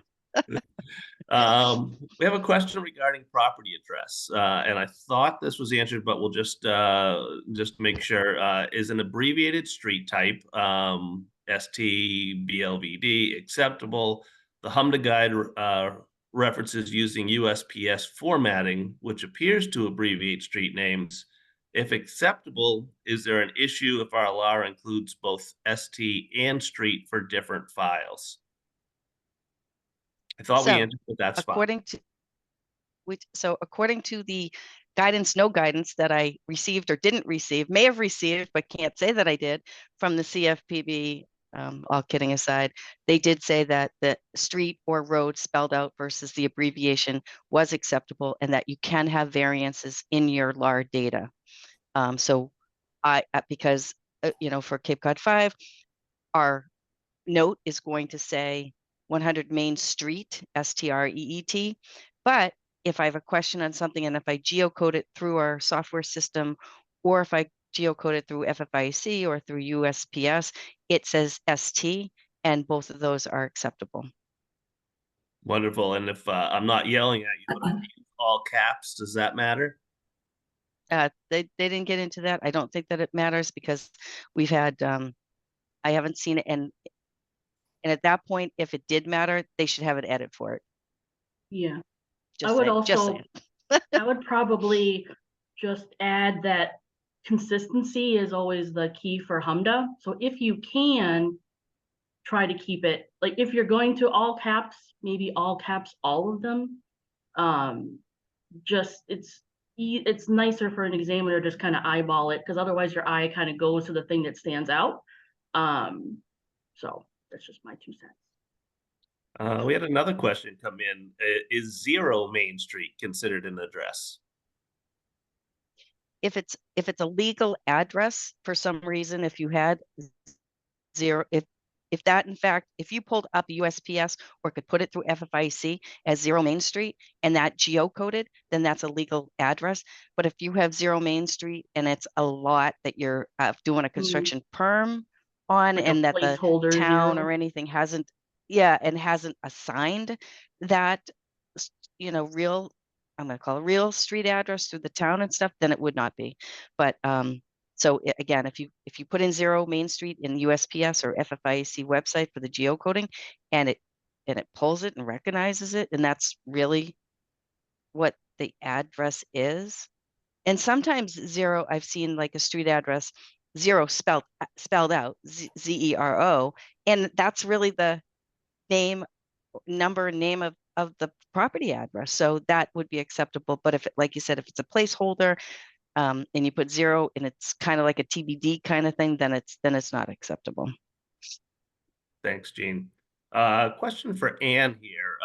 We have a question regarding property address, and I thought this was answered, but we'll just make sure. Is an abbreviated street type, ST-BLVD, acceptable? The HMDA guide references using USPS formatting, which appears to abbreviate street names. If acceptable, is there an issue if our LAR includes both ST and street for different files? I thought we answered that that's according to the guidance, no guidance that I received or didn't receive, may have received, but can't say that I did, from the CFPB, all kidding aside, they did say that the street or road spelled out versus the abbreviation was acceptable and that you can have variances in your LAR data. Because for Cape Cod 5, our note is going to say 100 Main Street, STREET. But if I have a question on something and if I geocode it through our software system, or if I geocode it through FFIEC or through USPS, it says ST, and both of those are acceptable. Wonderful. And if I'm not yelling at you, but I use all caps, does that matter? They didn't get into that. I don't think that it matters because we've had, I haven't seen it. And And at that point, if it did matter, they should have an edit for it. Yeah. Just I would saying, just also, saying. I would probably just add that consistency is always the key for HMDA. So if you can try to keep it, like if you're going to all caps, maybe all caps, all of them. Just it's nicer for an examiner to just kind of eyeball it, because otherwise your eye kind of goes to the thing that stands out. So that's just my 2 cents. We had another question come in. Is 0 Main Street considered an address? If it's a legal address, for some reason, if you had 0, if that, in fact, if you pulled up USPS or could put it through FFIEC as 0 Main Street and that geocoded, then that's a legal address. But if you have 0 Main Street and it's a lot that you're doing a construction perm on, Like and that the placeholder town 0. or anything hasn't, and hasn't assigned that, real, I'm going to call it real street address through the town and stuff, then it would not be. But so again, if you put in 0 Main Street in USPS or FFIEC website for the geocoding, and it pulls it and recognizes it, and that's really what the address is. And sometimes 0, I've seen like a street address 0 spelled out ZERO, and that's really the name of the property address. So that would be acceptable. But if it, like you said, if it's a placeholder, and you put 0 and it's kind of like a TBD kind of thing, then it's not acceptable. Thanks, Jean. Question for Ann here.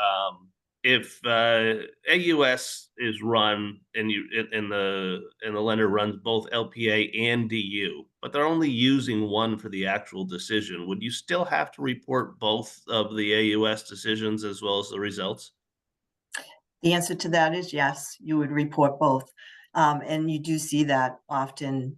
If AUS is run and the lender runs both LPA and DU, but they're only using one for the actual decision, would you still have to report both of the AUS decisions as well as the results? The answer to that is yes, you would report both. And you do see that often.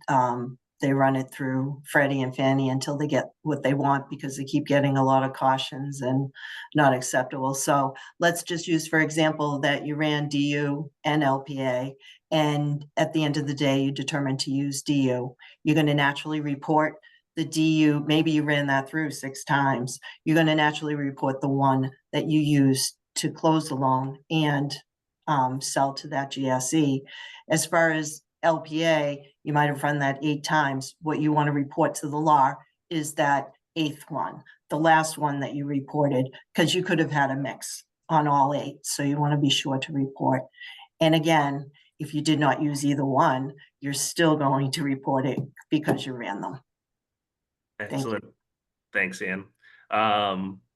They run it through Freddie and Fannie until they get what they want, because they keep getting a lot of cautions and not acceptable. So let's just use, for example, that you ran DU and LPA, and at the end of the day, you determined to use DU. You're going to naturally report the DU. Maybe you ran that through 6 times. You're going to naturally report the one that you used to close the loan and sell to that GSE. As far as LPA, you might have run that 8 times. What you want to report to the LAR is that 8th one, the last one that you reported, because you could have had a mix on all 8. So you want to be sure to report. And again, if you did not use either one, you're still going to report it because you ran them. Excellent. Thanks, Ann.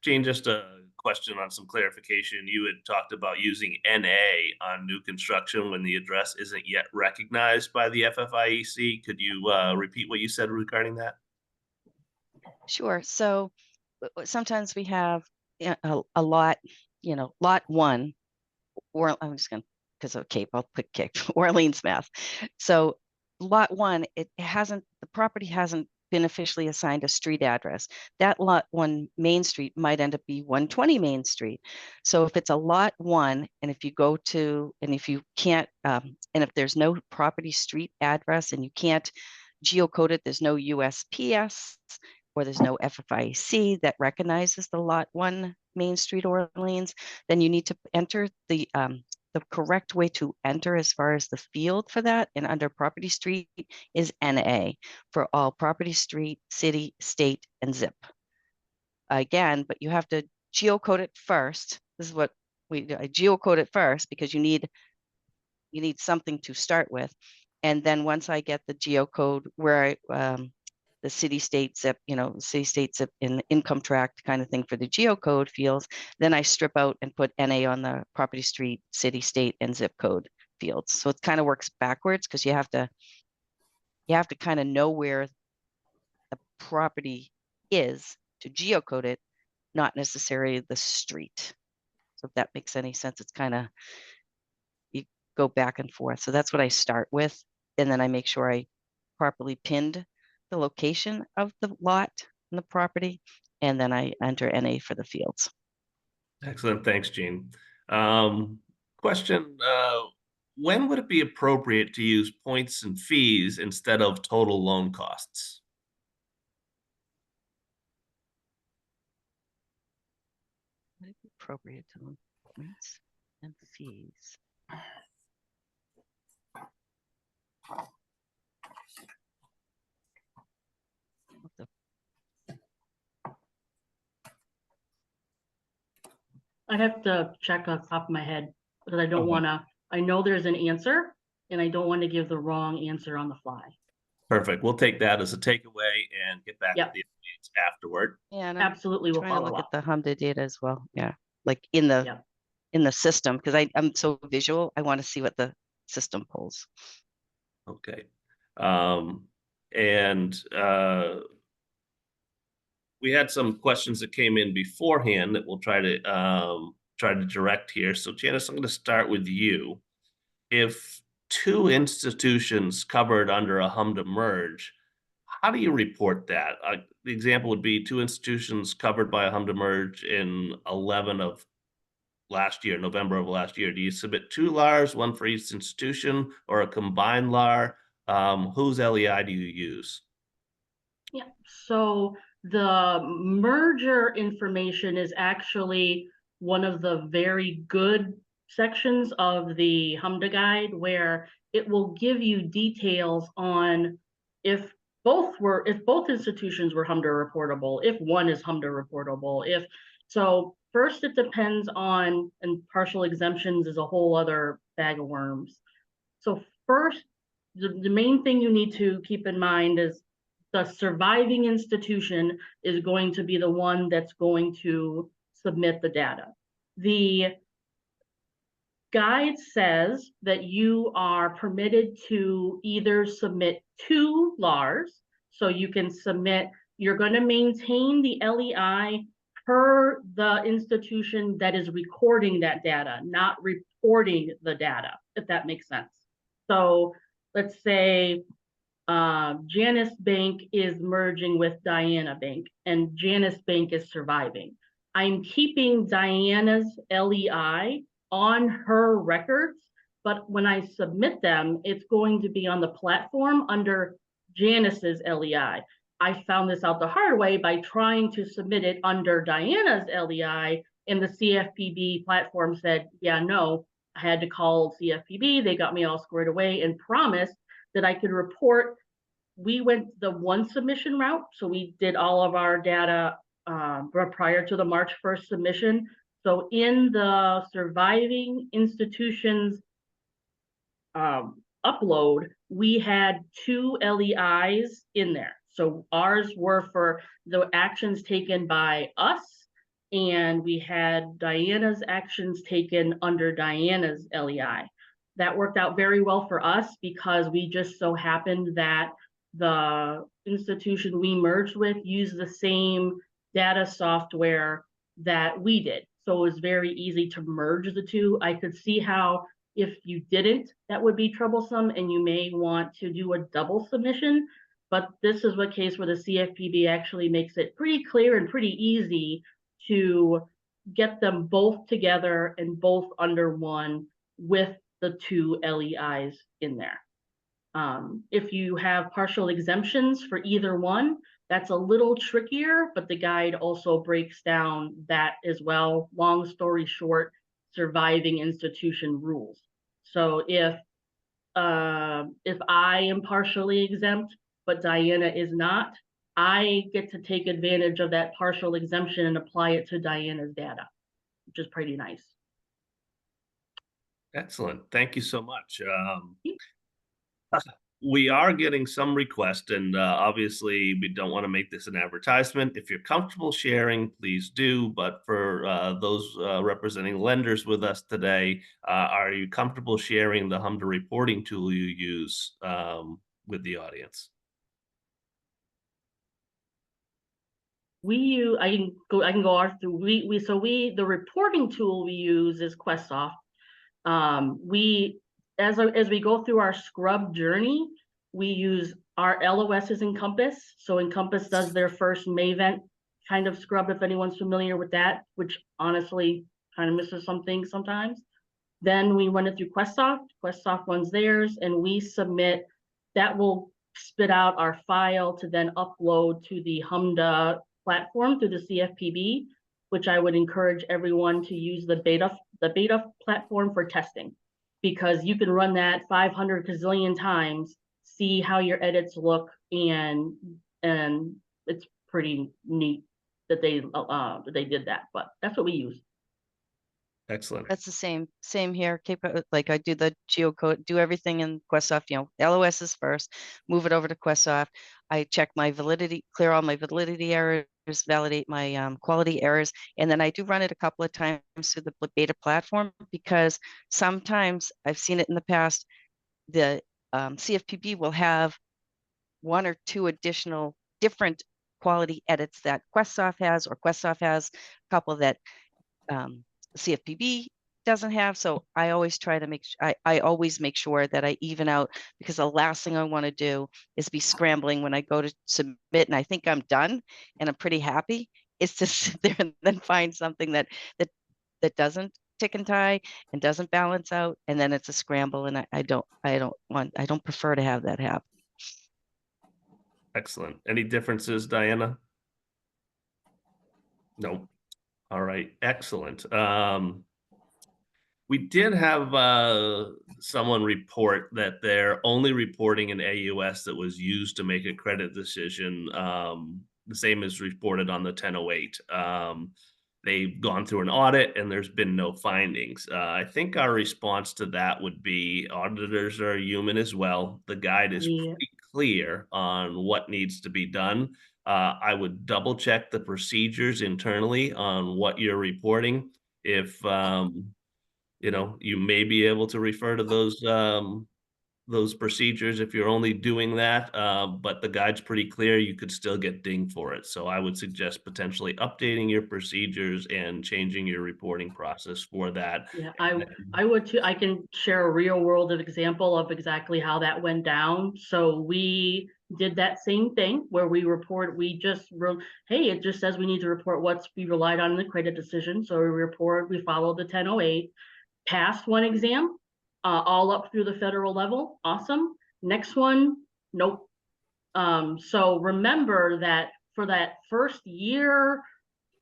Jean, just a question on some clarification. You had talked about using NA on new construction when the address isn't yet recognized by the FFIEC. Could you repeat what you said regarding that? Sure. So sometimes we have a lot, lot 1, or I'm just going to, because of Cape, I'll put Cape, Orleans, Mass. So lot 1, the property hasn't been officially assigned a street address. That lot 1 Main Street might end up be 120 Main Street. So if it's a lot 1, and if you go to, and if you can't, and if there's no property street address and you can't geocode it, there's no USPS or there's no FFIEC that recognizes the lot 1 Main Street Orleans, then you need to enter the correct way to enter as far as the field for that, and under property street is NA for all property street, city, state, and zip. Again, but you have to geocode it first. This is what I geocode it first, because you need something to start with. And then once I get the geocode where the city, state, zip, city, state, zip in income tract kind of thing for the geocode fields, then I strip out and put NA on the property street, city, state, and zip code fields. So it kind of works backwards, because you have to kind of know where the property is to geocode it, not necessarily the street. So if that makes any sense, it's kind of, you go back and forth. So that's what I start with. And then I make sure I properly pinned the location of the lot and the property, and then I enter NA for the fields. Excellent. Thanks, Jean. Question, when would it be appropriate to use points and fees instead of total loan costs? Would it be appropriate to look at rates and fees? Of the I'd have to check off the top of my head because I don't Okay. want to, I know there's an answer and I don't want to give the wrong answer on the fly. Perfect. We'll take that as a takeaway and get back to Yep. the updates afterward. Yeah, and I'm Absolutely will trying to follow look up. at the HMDA data as well. Yeah, like in the Yeah. system, because I'm so visual. I want to see what the system pulls. Okay. And we had some questions that came in beforehand that we'll try to direct here. So Janice, I'm going to start with you. If two institutions covered under a HMDA merge, how do you report that? The example would be two institutions covered by a HMDA merge in 11 of last year, November of last year. Do you submit two LARs, one for each institution, or a combined LAR? Whose LEI do you use? Yeah, so the merger information is actually one of the very good sections of the HMDA guide where it will give you details on if both institutions were HMDA reportable, if one is HMDA reportable, so first it depends on, and partial exemptions is a whole other bag of worms. So first, the main thing you need to keep in mind is the surviving institution is going to be the one that's going to submit the data. The guide says that you are permitted to either submit two LARs, so you can submit, you're going to maintain the LEI per the institution that is recording that data, not reporting the data, if that makes sense. So let's say Janice Bank is merging with Diana Bank and Janice Bank is surviving. I'm keeping Diana's LEI on her records, but when I submit them, it's going to be on the platform under Janice's LEI. I found this out the hard way by trying to submit it under Diana's LEI, and the CFPB platform said, yeah, no, I had to call CFPB. They got me all squared away and promised that I could report. We went the one submission route. So we did all of our data prior to the March 1st submission. So in the surviving institutions upload, we had two LEIs in there. So ours were for the actions taken by us, and we had Diana's actions taken under Diana's LEI. That worked out very well for us because we just so happened that the institution we merged with used the same data software that we did. So it was very easy to merge the two. I could see how if you didn't, that would be troublesome and you may want to do a double submission. But this is a case where the CFPB actually makes it pretty clear and pretty easy to get them both together and both under one with the two LEIs in there. If you have partial exemptions for either one, that's a little trickier, but the guide also breaks down that as well. Long story short, surviving institution rules. So if I am partially exempt, but Diana is not, I get to take advantage of that partial exemption and apply it to Diana's data, which is pretty nice. Excellent. Thank you so much. We are getting some requests, and obviously we don't want to make this an advertisement. If you're comfortable sharing, please do. But for those representing lenders with us today, are you comfortable sharing the HMDA reporting tool you use with the audience? I can go on through. The reporting tool we use is QuestSoft. As we go through our scrub journey, we use our LOS is Encompass. So Encompass does their first Mavent kind of scrub, if anyone's familiar with that, which honestly kind of misses some things sometimes. Then we run it through QuestSoft. QuestSoft runs theirs, and we submit. That will spit out our file to then upload to the HMDA platform through the CFPB. which I would encourage everyone to use the beta platform for testing, because you can run that 500 gazillion times, see how your edits look, and it's pretty neat that they did that. But that's what we use. Excellent. That's the same here. Like I do the geocode, do everything in Quessoft, LOS is first, move it over to Quessoft. I check my validity, clear all my validity errors, validate my quality errors. And then I do run it a couple of times through the beta platform, because sometimes I've seen it in the past, the CFPB will have 1 or 2 additional different quality edits that Quessoft has, or Quessoft has a couple that CFPB doesn't have. So I always try to I always make sure that I even out, because the last thing I want to do is be scrambling when I go to submit and I think I'm done and I'm pretty happy. It's to sit there and then find something that doesn't tick and tie and doesn't balance out, and then it's a scramble, and I don't prefer to have that happen. Excellent. Any differences, Diana? No. All right. Excellent. We did have someone report that they're only reporting an AUS that was used to make a credit decision, the same as reported on the 1008. They've gone through an audit and there's been no findings. I think our response to that would be, auditors are human as well. The guide is pretty clear on what needs to be done. I would double check the procedures internally on what you're reporting. If you may be able to refer to those procedures if you're only doing that, but the guide's pretty clear. You could still get dinged for it. So I would suggest potentially updating your procedures and changing your reporting process for that. Yeah, I would too. I can share a real world example of exactly how that went down. So we did that same thing where we just wrote, hey, it just says we need to report what's we relied on in the credit decision. So we followed the 1008, passed one exam, all up through the federal level. Awesome. Next one, nope. So remember that for that first year,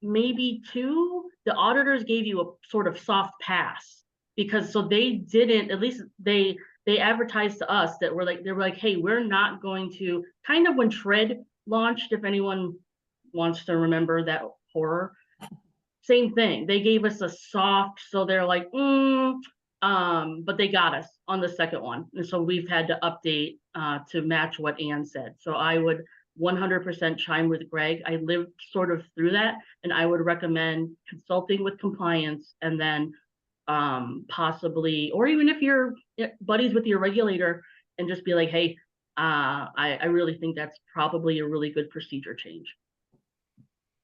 maybe 2, the auditors gave you a sort of soft pass, because so they didn't, at least they advertised to us that they were like, hey, we're not going to, kind of when Shred launched, if anyone wants to remember that horror, same thing. They gave us a soft, so they're like, but they got us on the second one. And so we've had to update to match what Ann said. So I would 100% chime with Greg. I lived sort of through that, and I would recommend consulting with compliance, and then possibly, or even if you're buddies with your regulator, and just be like, hey, I really think that's probably a really good procedure change.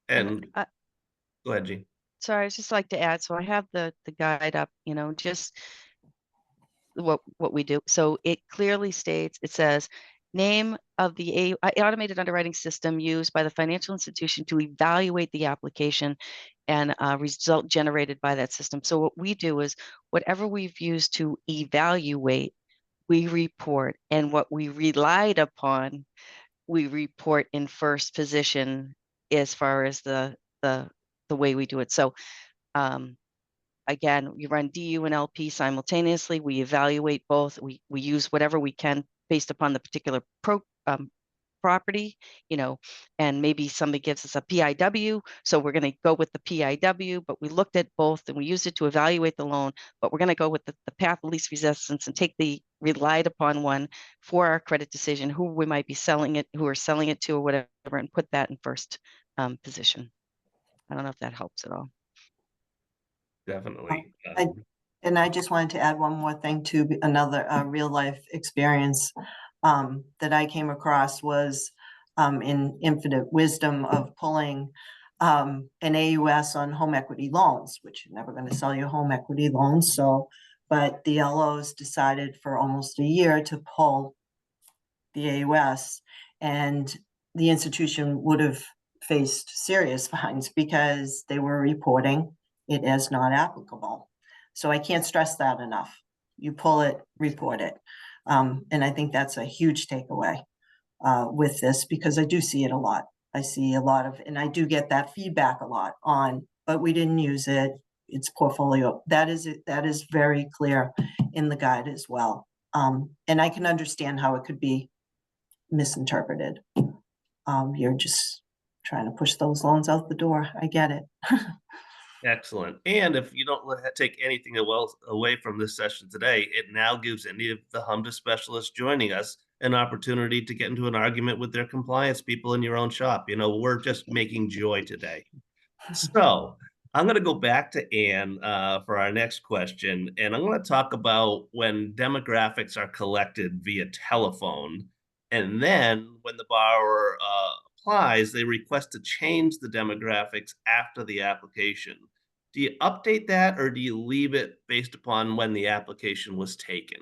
And go ahead, Jean. Sorry, I just like to add, so I have the guide up, just what we do. So it clearly states, it says, name of the automated underwriting system used by the financial institution to evaluate the application and result generated by that system. So what we do is whatever we've used to evaluate, we report, and what we relied upon, we report in first position as far as the way we do it. So again, we run DU and LP simultaneously. We evaluate both. We use whatever we can based upon the particular property, and maybe somebody gives us a PIW. So we're going to go with the PIW, but we looked at both and we used it to evaluate the loan, but we're going to go with the path of least resistance and take the relied upon one for our credit decision, who we might be selling it, who we're selling it to or whatever, and put that in first position. I don't know if that helps at all. Definitely. And I just wanted to add one more thing to another real life experience that I came across was in infinite wisdom of pulling an AUS on home equity loans, which you're never going to sell your home equity loans. So, but the LOs decided for almost a year to pull the AUS, and the institution would have faced serious fines because they were reporting it as not applicable. So I can't stress that enough. You pull it, report it. And I think that's a huge takeaway with this, because I do see it a lot. I see a lot of, and I do get that feedback a lot on but we didn't use it. It's portfolio. That is very clear in the guide as well. And I can understand how it could be misinterpreted. You're just trying to push those loans out the door. I get it. Excellent. And if you don't take anything away from this session today, it now gives any of the HMDA specialists joining us an opportunity to get into an argument with their compliance people in your own shop. You know, we're just making joy today. So I'm going to go back to Anne for our next question, and I'm going to talk about when demographics are collected via telephone, and then when the borrower applies, they request to change the demographics after the application. Do you update that, or do you leave it based upon when the application was taken?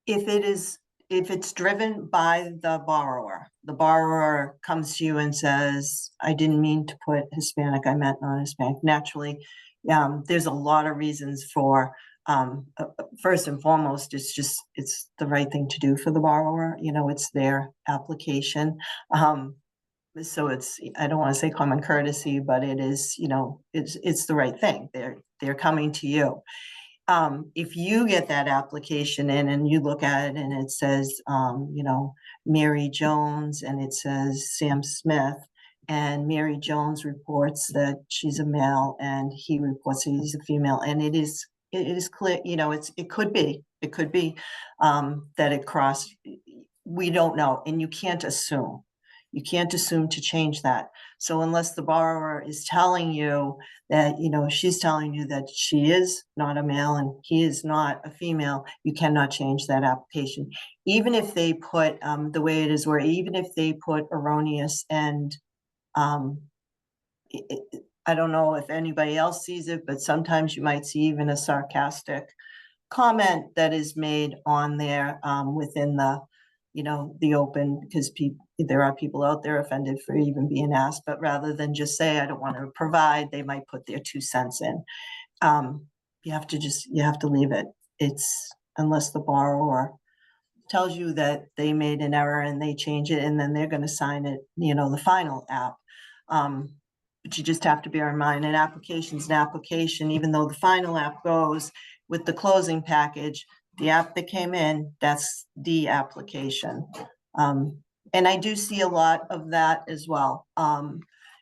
If it's driven by the borrower comes to you and says, I didn't mean to put Hispanic, I meant non-Hispanic. Naturally, there's a lot of reasons for, first and foremost, it's the right thing to do for the borrower. You know, it's their application. So I don't want to say common courtesy, but it is, you know, it's the right thing. They're coming to you. If you get that application in and you look at it and it says, you know, Mary Jones, and it says Sam Smith, and Mary Jones reports that she's a male and he reports that he's a female, and it is clear, you know, it could be that it crossed. We don't know, and you can't assume. You can't assume to change that. So unless the borrower is telling you that, you know, she's telling you that she is not a male and he is not a female, you cannot change that application. Even if they put the way it is, where even if they put erroneous and I don't know if anybody else sees it, but sometimes you might see even a sarcastic comment that is made on there within the, you know, the open, because there are people out there offended for even being asked, but rather than just say, I don't want to provide, they might put their 2 cents in. You have to leave it. It's unless the borrower tells you that they made an error and they change it, and then they're going to sign it, you know, the final app. But you just have to bear in mind, an application is an application, even though the final app goes with the closing package. The app that came in, that's the application. And I do see a lot of that as well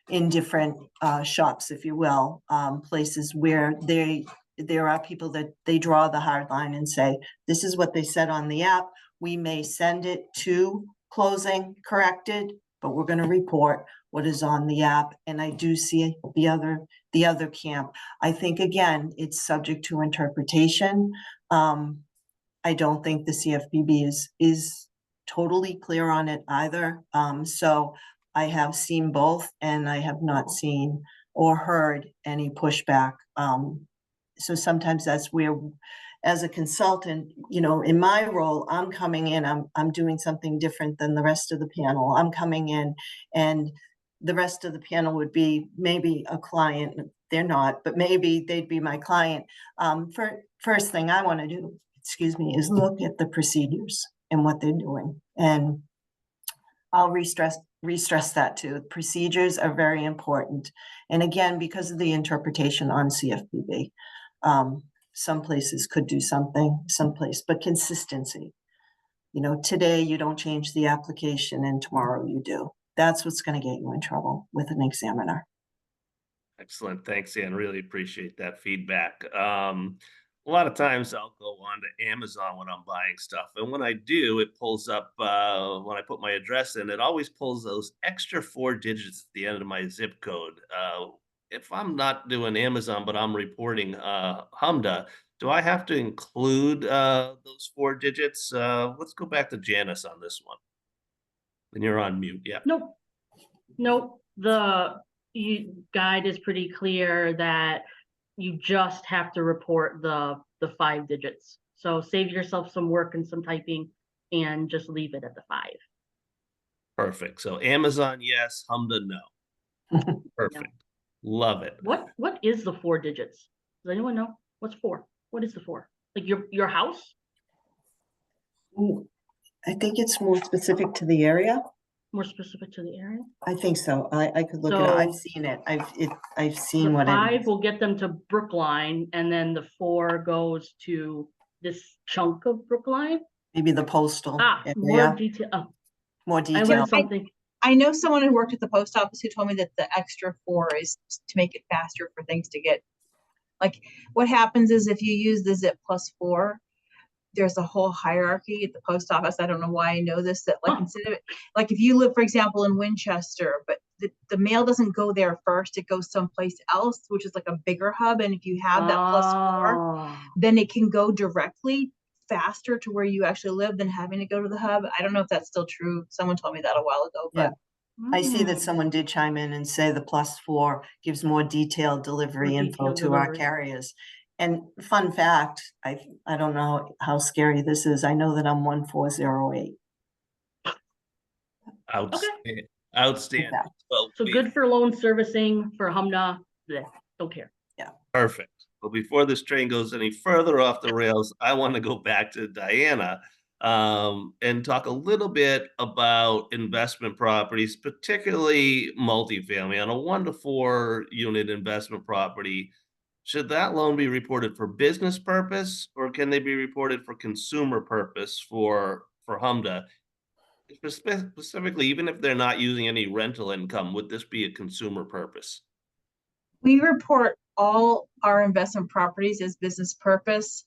in different shops, if you will, places where there are people that they draw the hard line and say, this is what they said on the app. We may send it to closing corrected, but we're going to report what is on the app. And I do see the other camp. I think, again, it's subject to interpretation. I don't think the CFPB is totally clear on it either. So I have seen both, and I have not seen or heard any pushback. So sometimes that's where, as a consultant, you know, in my role, I'm coming in, I'm doing something different than the rest of the panel. I'm coming in, and the rest of the panel would be maybe a client. They're not, but maybe they'd be my client. First thing I want to do, is look at the procedures and what they're doing. And I'll re-stress that too. Procedures are very important. And again, because of the interpretation on CFPB, some places could do something, but consistency. You know, today you don't change the application and tomorrow you do. That's what's going to get you in trouble with an examiner. Excellent. Thanks, Anne. Really appreciate that feedback. A lot of times I'll go on to Amazon when I'm buying stuff. And when I do, it pulls up, when I put my address in, it always pulls those extra 4 digits at the end of my zip code. If I'm not doing Amazon, but I'm reporting HMDA, do I have to include those 4 digits? Let's go back to Janice on this one. And you're on mute. Yeah. Nope. The guide is pretty clear that you just have to report the 5 digits. So save yourself some work and some typing and just leave it at the 5. Perfect. So Amazon, yes. HMDA, no. Perfect. Yeah. Love it. What is the 4 digits? Does anyone know? What's 4? What is the 4? Like your house? Ooh, I think it's more specific to the area. more specific to the area. I think so. I could look it up. I've So- seen it. I've seen The what it 5 is. will get them to Brookline, and then the 4 goes to this chunk of Brookline. Maybe the postal More area, detail. Oh, more I detail. learned something. I know someone who worked at the post office who told me that the extra 4 is to make it faster for things to get, like, what happens is if you use the zip +4, there's a whole hierarchy at the post office. I don't know why I know this, that like Oh. instead of, like if you live, for example, in Winchester, but the mail doesn't go there first, it goes someplace else, which is like a bigger hub. And if you have that +4, Oh. then it can go directly faster to where you actually live than having to go to the hub. I don't know if that's still true. Someone told me that a while ago, but I see that Mm. someone did chime in and say the +4 gives more detailed delivery More info detailed to our delivery. carriers. And fun fact, I don't know how scary this is. I know that I'm 1408. Outstanding. Outstanding. fact. Well, So good for loan servicing for HMDA. Bleh, don't care. perfect. Well, before this train goes any further off the rails, I want to go back to Diana and talk a little bit about investment properties, particularly multifamily. On a 1 to 4 unit investment property, should that loan be reported for business purpose, or can they be reported for consumer purpose for HMDA? Specifically, even if they're not using any rental income, would this be a consumer purpose? we report all our investment properties as business purpose.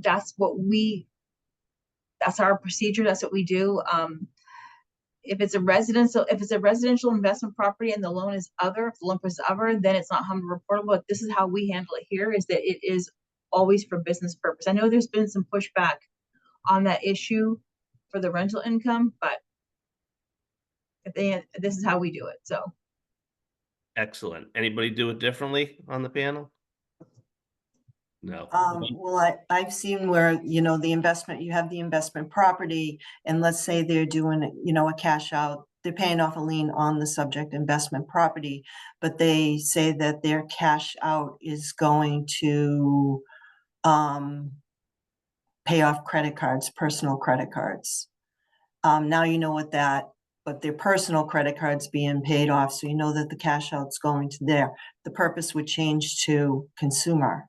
That's our procedure. That's what we do. If it's a residential investment property and the loan is other, if the loan is other, then it's not HMDA reportable. But this is how we handle it here, is that it is always for business purpose. I know there's been some pushback on that issue for the rental income, but this is how we do it. So Excellent. Anybody do it differently on the panel? No. Well, I've seen where, you know, you have the investment property, and let's say they're doing, you know, a cash out, they're paying off a lien on the subject investment property, but they say that their cash out is going to pay off credit cards, personal credit cards. Now you know what but their personal credit cards being paid off, so you know that the cash out's going to there. The purpose would change to consumer,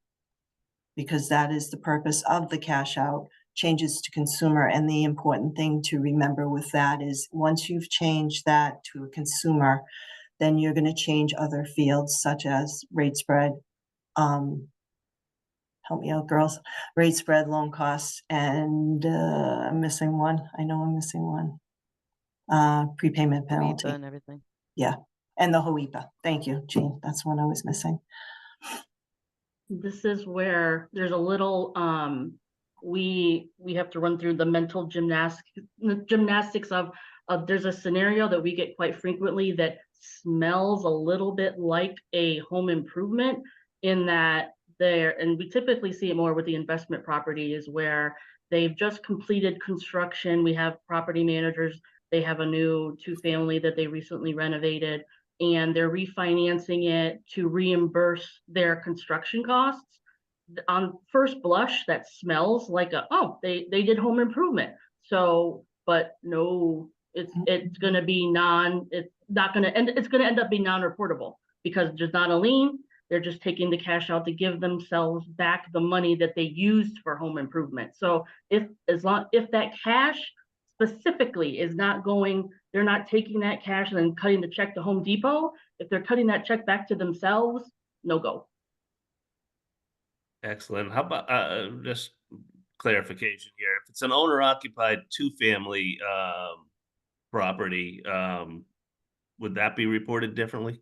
because that is the purpose of the cash out, changes to consumer. And the important thing to remember with that is once you've changed that to a consumer, then you're going to change other fields such as rate spread, help me out, girls, rate spread, loan costs, and I'm missing one. I know I'm missing one. Prepayment penalty. And everything. Yeah. And the HOEPA. Thank you, Jean. That's one I was missing. This is where there's a little, we have to run through the mental gymnastics of there's a scenario that we get quite frequently that smells a little bit like a home improvement, in that and we typically see it more with the investment properties where they've just completed construction. We have property managers, they have a new 2-family that they recently renovated, and they're refinancing it to reimburse their construction costs. On first blush, that smells like they did home improvement. So, but no, it's gonna be it's gonna end up being non-reportable because there's not a lien. They're just taking the cash out to give themselves back the money that they used for home improvement. So if that cash specifically is not going, they're not taking that cash and then cutting the check to Home Depot. If they're cutting that check back to themselves, no go. Excellent. How about just clarification here? If it's an owner-occupied 2-family property, would that be reported differently?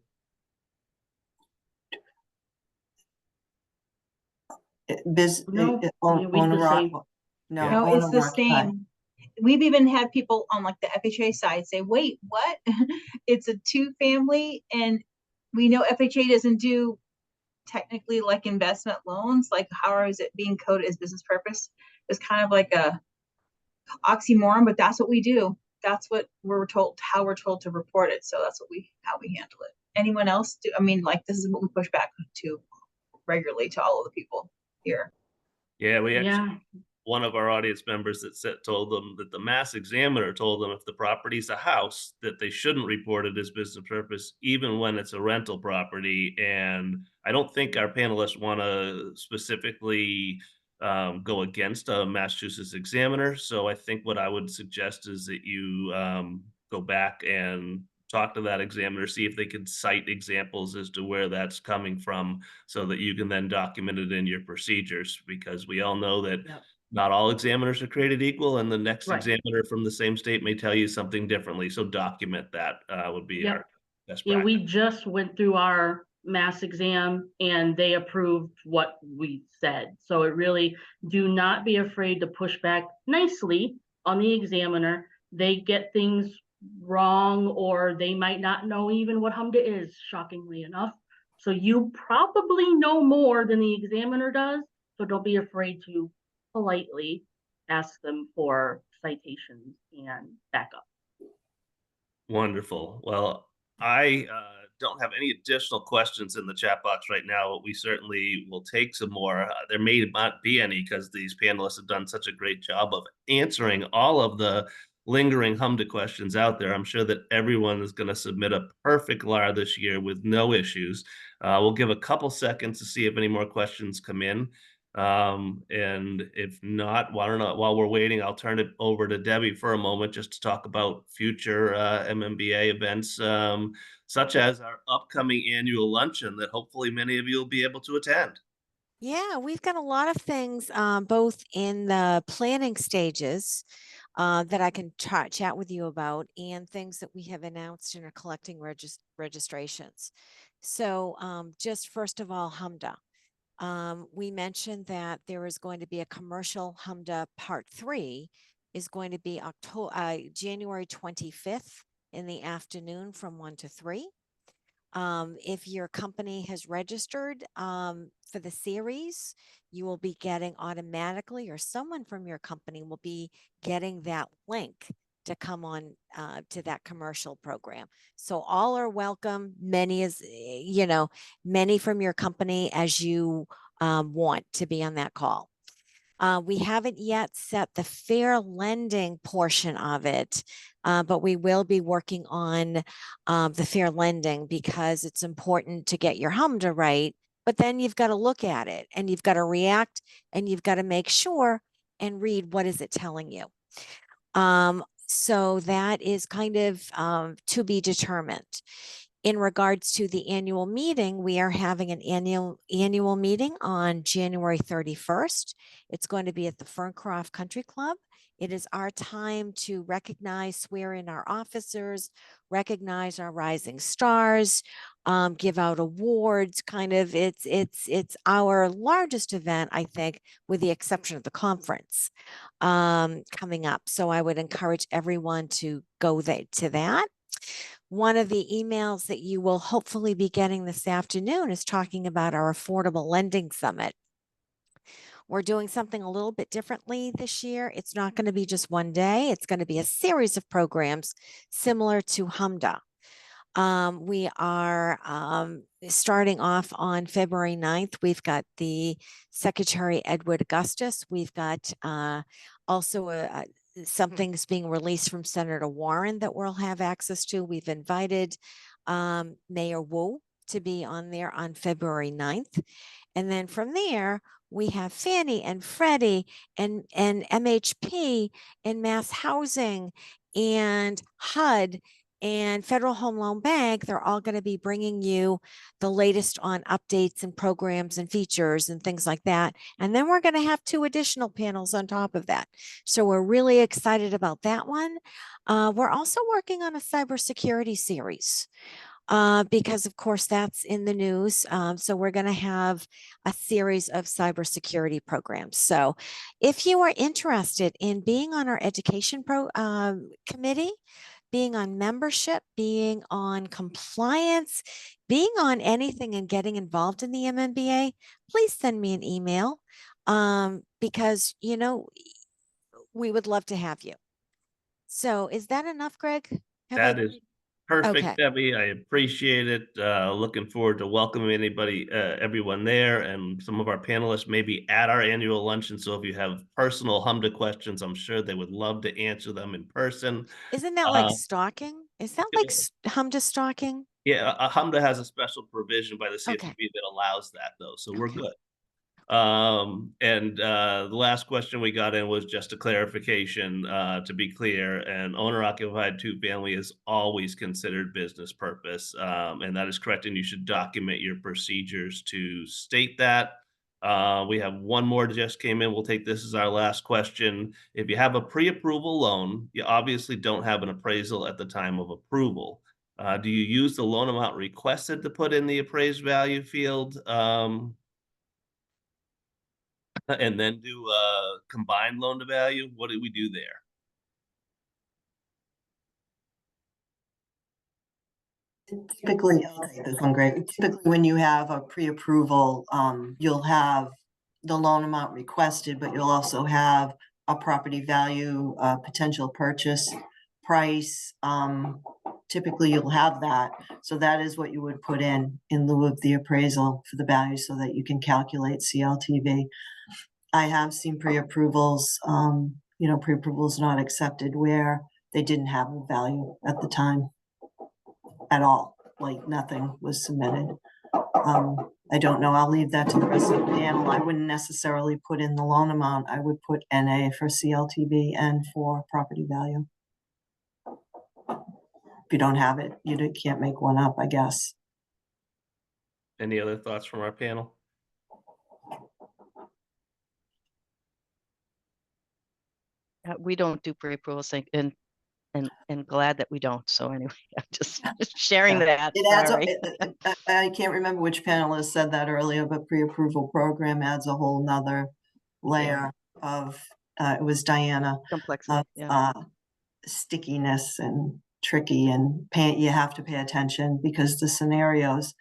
No, we owner the same. No, no, it's the owner occupied. same. We've even had people on like the FHA side say, wait, what? It's a 2-family, and we know FHA doesn't do technically like investment loans. Like, how is it being coded as business purpose? It's kind of like a oxymoron, but that's what we do. That's what how we're told to report it. So that's how we handle it. Anyone else do? I mean, like, this is what we push back to regularly to all of the people here. Yeah, we actually one of our audience members that told them that the mass examiner told them if the property's a house, that they shouldn't report it as business purpose, even when it's a rental property. And I don't think our panelists want to specifically go against a Massachusetts examiner. So I think what I would suggest is that you go back and talk to that examiner, see if they could cite examples as to where that's coming from, so that you can then document it in your procedures, because we all know that Yep. not all examiners are created equal, and the next Right. examiner from the same state may tell you something differently. So document that would be Yep. our best Yeah, practice. we just went through our mass exam and they approved what we said. So it really, do not be afraid to push back nicely on the examiner. They get things wrong, or they might not know even what HMDA is, shockingly enough. So you probably know more than the examiner does. So don't be afraid to politely ask them for citations and backup. Wonderful. Well, I don't have any additional questions in the chat box right now, but we certainly will take some more. There may not be any, because these panelists have done such a great job of answering all of the lingering HMDA questions out there. I'm sure that everyone is going to submit a perfect LAR this year with no issues. We'll give a couple seconds to see if any more questions come in. And if not, while we're waiting, I'll turn it over to Debbie for a moment just to talk about future MMBA events, such as our upcoming annual luncheon that hopefully many of you will be able to attend. Yeah, we've got a lot of things, both in the planning stages that I can chat with you about, and things that we have announced and are collecting registrations. So just first of all, HMDA. We mentioned that there is going to be a commercial HMDA Part 3 is going to be January 25th in the afternoon from 1 to 3. If your company has registered for the series, you will be getting automatically, or someone from your company will be getting that link to come on to that commercial program. So all are welcome. Many many from your company as you want to be on that call. We haven't yet set the fair lending portion of it, but we will be working on the fair lending, because it's important to get your HMDA right. But then you've got to look at it and you've got to react and you've got to make sure and read what is it telling you. So that is kind of to be determined. In regards to the annual meeting, we are having an annual meeting on January 31st. It's going to be at the Ferncroft Country Club. It is our time to recognize, swear in our officers, recognize our rising stars, give out awards. Kind of, it's our largest event, I think, with the exception of the conference coming up. So I would encourage everyone to go to that. One of the emails that you will hopefully be getting this afternoon is talking about our Affordable Lending Summit. We're doing something a little bit differently this year. It's not going to be just one day. It's going to be a series of programs similar to HMDA. We are starting off on February 9th. We've got the Secretary Edward Augustus. We've got also something's being released from Senator Warren that we'll have access to. We've invited Mayor Wu to be on there on February 9th. And then from there, we have Fannie and Freddie and MHP and Mass Housing and HUD and Federal Home Loan Bank. They're all going to be bringing you the latest on updates and programs and features and things like that. And then we're going to have 2 additional panels on top of that. So we're really excited about that one. We're also working on a cybersecurity series. Because of course that's in the news. So we're going to have a series of cybersecurity programs. So if you are interested in being on our education committee, being on membership, being on compliance, being on anything and getting involved in the MMBA, please send me an email because, we would love to have you. So is that enough, Greg? That is Perfect, Okay. Debbie. I appreciate it. Looking forward to welcoming everyone there, and some of our panelists may be at our annual luncheon. So if you have personal HMDA questions, I'm sure they would love to answer them in person. Isn't that like Uh, stalking? Is that like HMDA stalking? Yeah, HMDA has a special provision by the Okay. CFPB that allows that, though, so we're Okay. good. The last question we got in was just a clarification, to be clear, and owner occupied two-family is always considered business purpose, and that is correct, and you should document your procedures to state that. We have one more just came in. We'll take this as our last question. If you have a pre-approval loan, you obviously don't have an appraisal at the time of approval. Do you use the loan amount requested to put in the appraised value field? And then do a combined loan to value? What do we do there? Typically, I'll take this one, Greg. Typically, when you have a pre-approval, you'll have the loan amount requested, but you'll also have a property value, potential purchase price. Typically, you'll have that. So that is what you would put in lieu of the appraisal for the value so that you can calculate CLTV. I have seen pre-approvals, pre-approvals not accepted where they didn't have a value at the time at all, like nothing was submitted. I don't know, I'll leave that to the rest of the panel. I wouldn't necessarily put in the loan amount. I would put NA for CLTV and for property value. If you don't have it, you can't make one up, I guess. Any other thoughts from our panel? We don't do pre-approvals, and glad that we don't. So anyway, I'm just sharing that. It adds up. Sorry. I can't remember which panelist said that earlier, but pre-approval program adds a whole nother layer of, it was Diana, Complexity. of Yeah. stickiness and tricky, and you have to pay attention because the scenarios,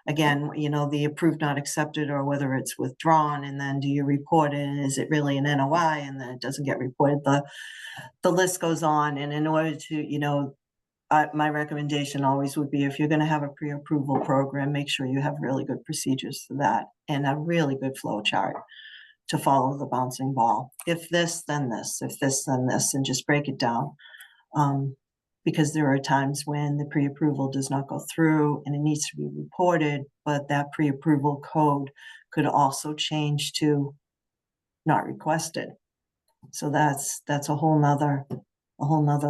again, the approved not accepted, or whether it's withdrawn, and then do you report it? Is it really an NOI? And then it doesn't get reported. The list goes on. And in order to, my recommendation always would be, if you're going to have a pre-approval program, make sure you have really good procedures for that and a really good flow chart to follow the bouncing ball. If this, then this, if this, then this, and just break it down. Because there are times when the pre-approval does not go through and it needs to be reported, but that pre-approval code could also change to not requested. So that's a whole nother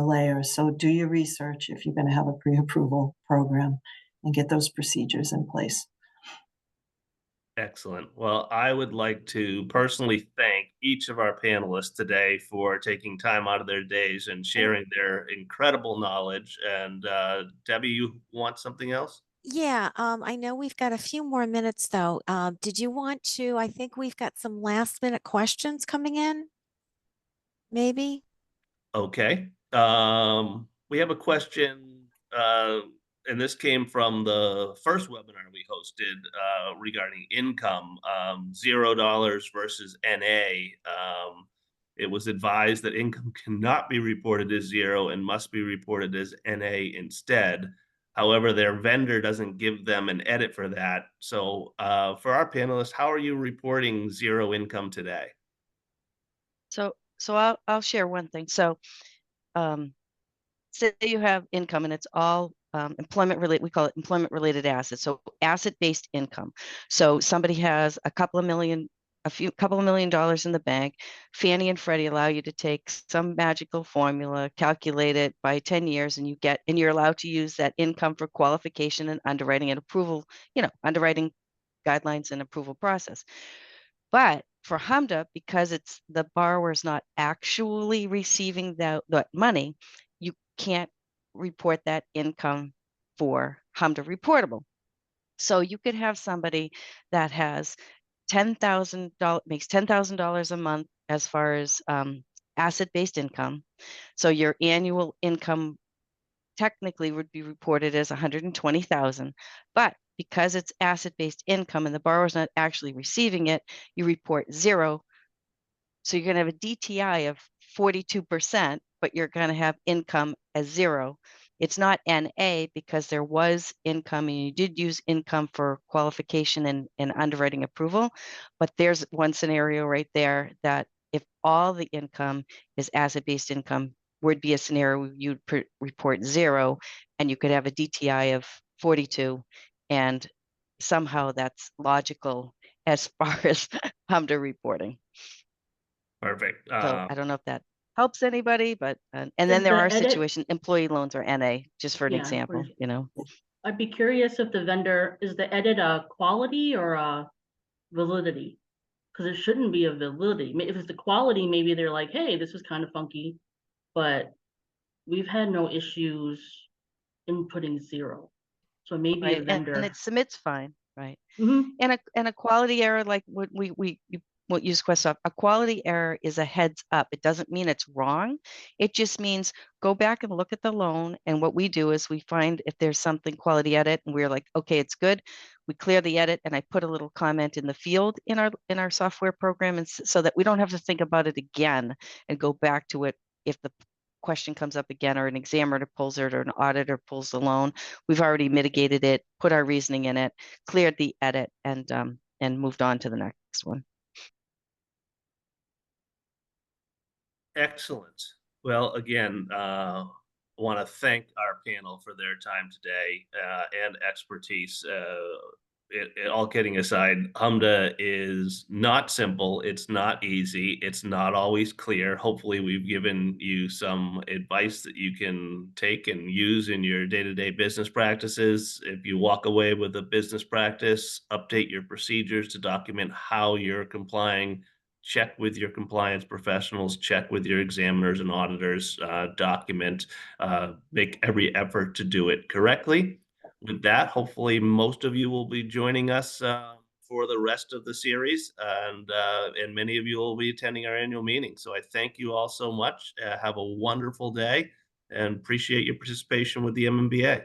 layer. So do your research if you're going to have a pre-approval program and get those procedures in place. Excellent. Well, I would like to personally thank each of our panelists today for taking time out of their days and sharing their incredible knowledge. And Debbie, you want something else? Yeah, I know we've got a few more minutes though. Did you want to, I think we've got some last minute questions coming in, maybe? Okay. We have a question, and this came from the first webinar we hosted regarding income, $0 versus NA. It was advised that income cannot be reported as zero and must be reported as NA instead. However, their vendor doesn't give them an edit for that. So for our panelists, how are you reporting zero income today? So I'll share one thing. So say you have income and it's all employment related, we call it employment related assets. So asset-based income. So somebody has a couple of million dollars in the bank. Fannie and Freddie allow you to take some magical formula, calculate it by 10 years, and you're allowed to use that income for qualification and underwriting and approval, underwriting guidelines and approval process. But for HMDA, because it's the borrower is not actually receiving that money, you can't report that income for HMDA reportable. So you could have somebody that has makes $10,000 a month as far as asset-based income. So your annual income technically would be reported as 120,000, but because it's asset-based income and the borrower's not actually receiving it, you report zero. So you're going to have a DTI of 42%, but you're going to have income as zero It's not NA because there was income and you did use income for qualification and underwriting approval. But there's one scenario right there that if all the income is asset-based income, would be a scenario you'd report 0 and you could have a DTI of 42, and somehow that's logical as far as HMDA reporting. Perfect. So I don't know if that helps anybody, but and then Is there the are edit- situations, employee loans are NA, just for an Yeah, example, you know. I'd be curious if the vendor, is the edit a quality or a validity? Because it shouldn't be a validity. If it's the quality, maybe they're like, hey, this is kind of funky, but we've had no issues inputting 0. So maybe a Right, vendor. and it submits fine, right? Mhm. And a quality error, like what you won't use Quest off, a quality error is a heads up. It doesn't mean it's wrong. It just means go back and look at the loan. And what we do is we find if there's something quality edit and we're like, okay, it's good. We clear the edit and I put a little comment in the field in our software program, and so that we don't have to think about it again and go back to it if the question comes up again, or an examiner pulls it, or an auditor pulls the loan. We've already mitigated it, put our reasoning in it, cleared the edit, and moved on to the next one. Excellent. Well, again, want to thank our panel for their time today and expertise. All kidding aside, HMDA is not simple. It's not easy. It's not always clear. Hopefully, we've given you some advice that you can take and use in your day-to-day business practices. If you walk away with a business practice, update your procedures to document how you're complying. Check with your compliance professionals, check with your examiners and auditors, document, make every effort to do it correctly. With that, hopefully most of you will be joining us for the rest of the series, and many of you will be attending our annual meeting. So I thank you all so much. Have a wonderful day and appreciate your participation with the MMBA.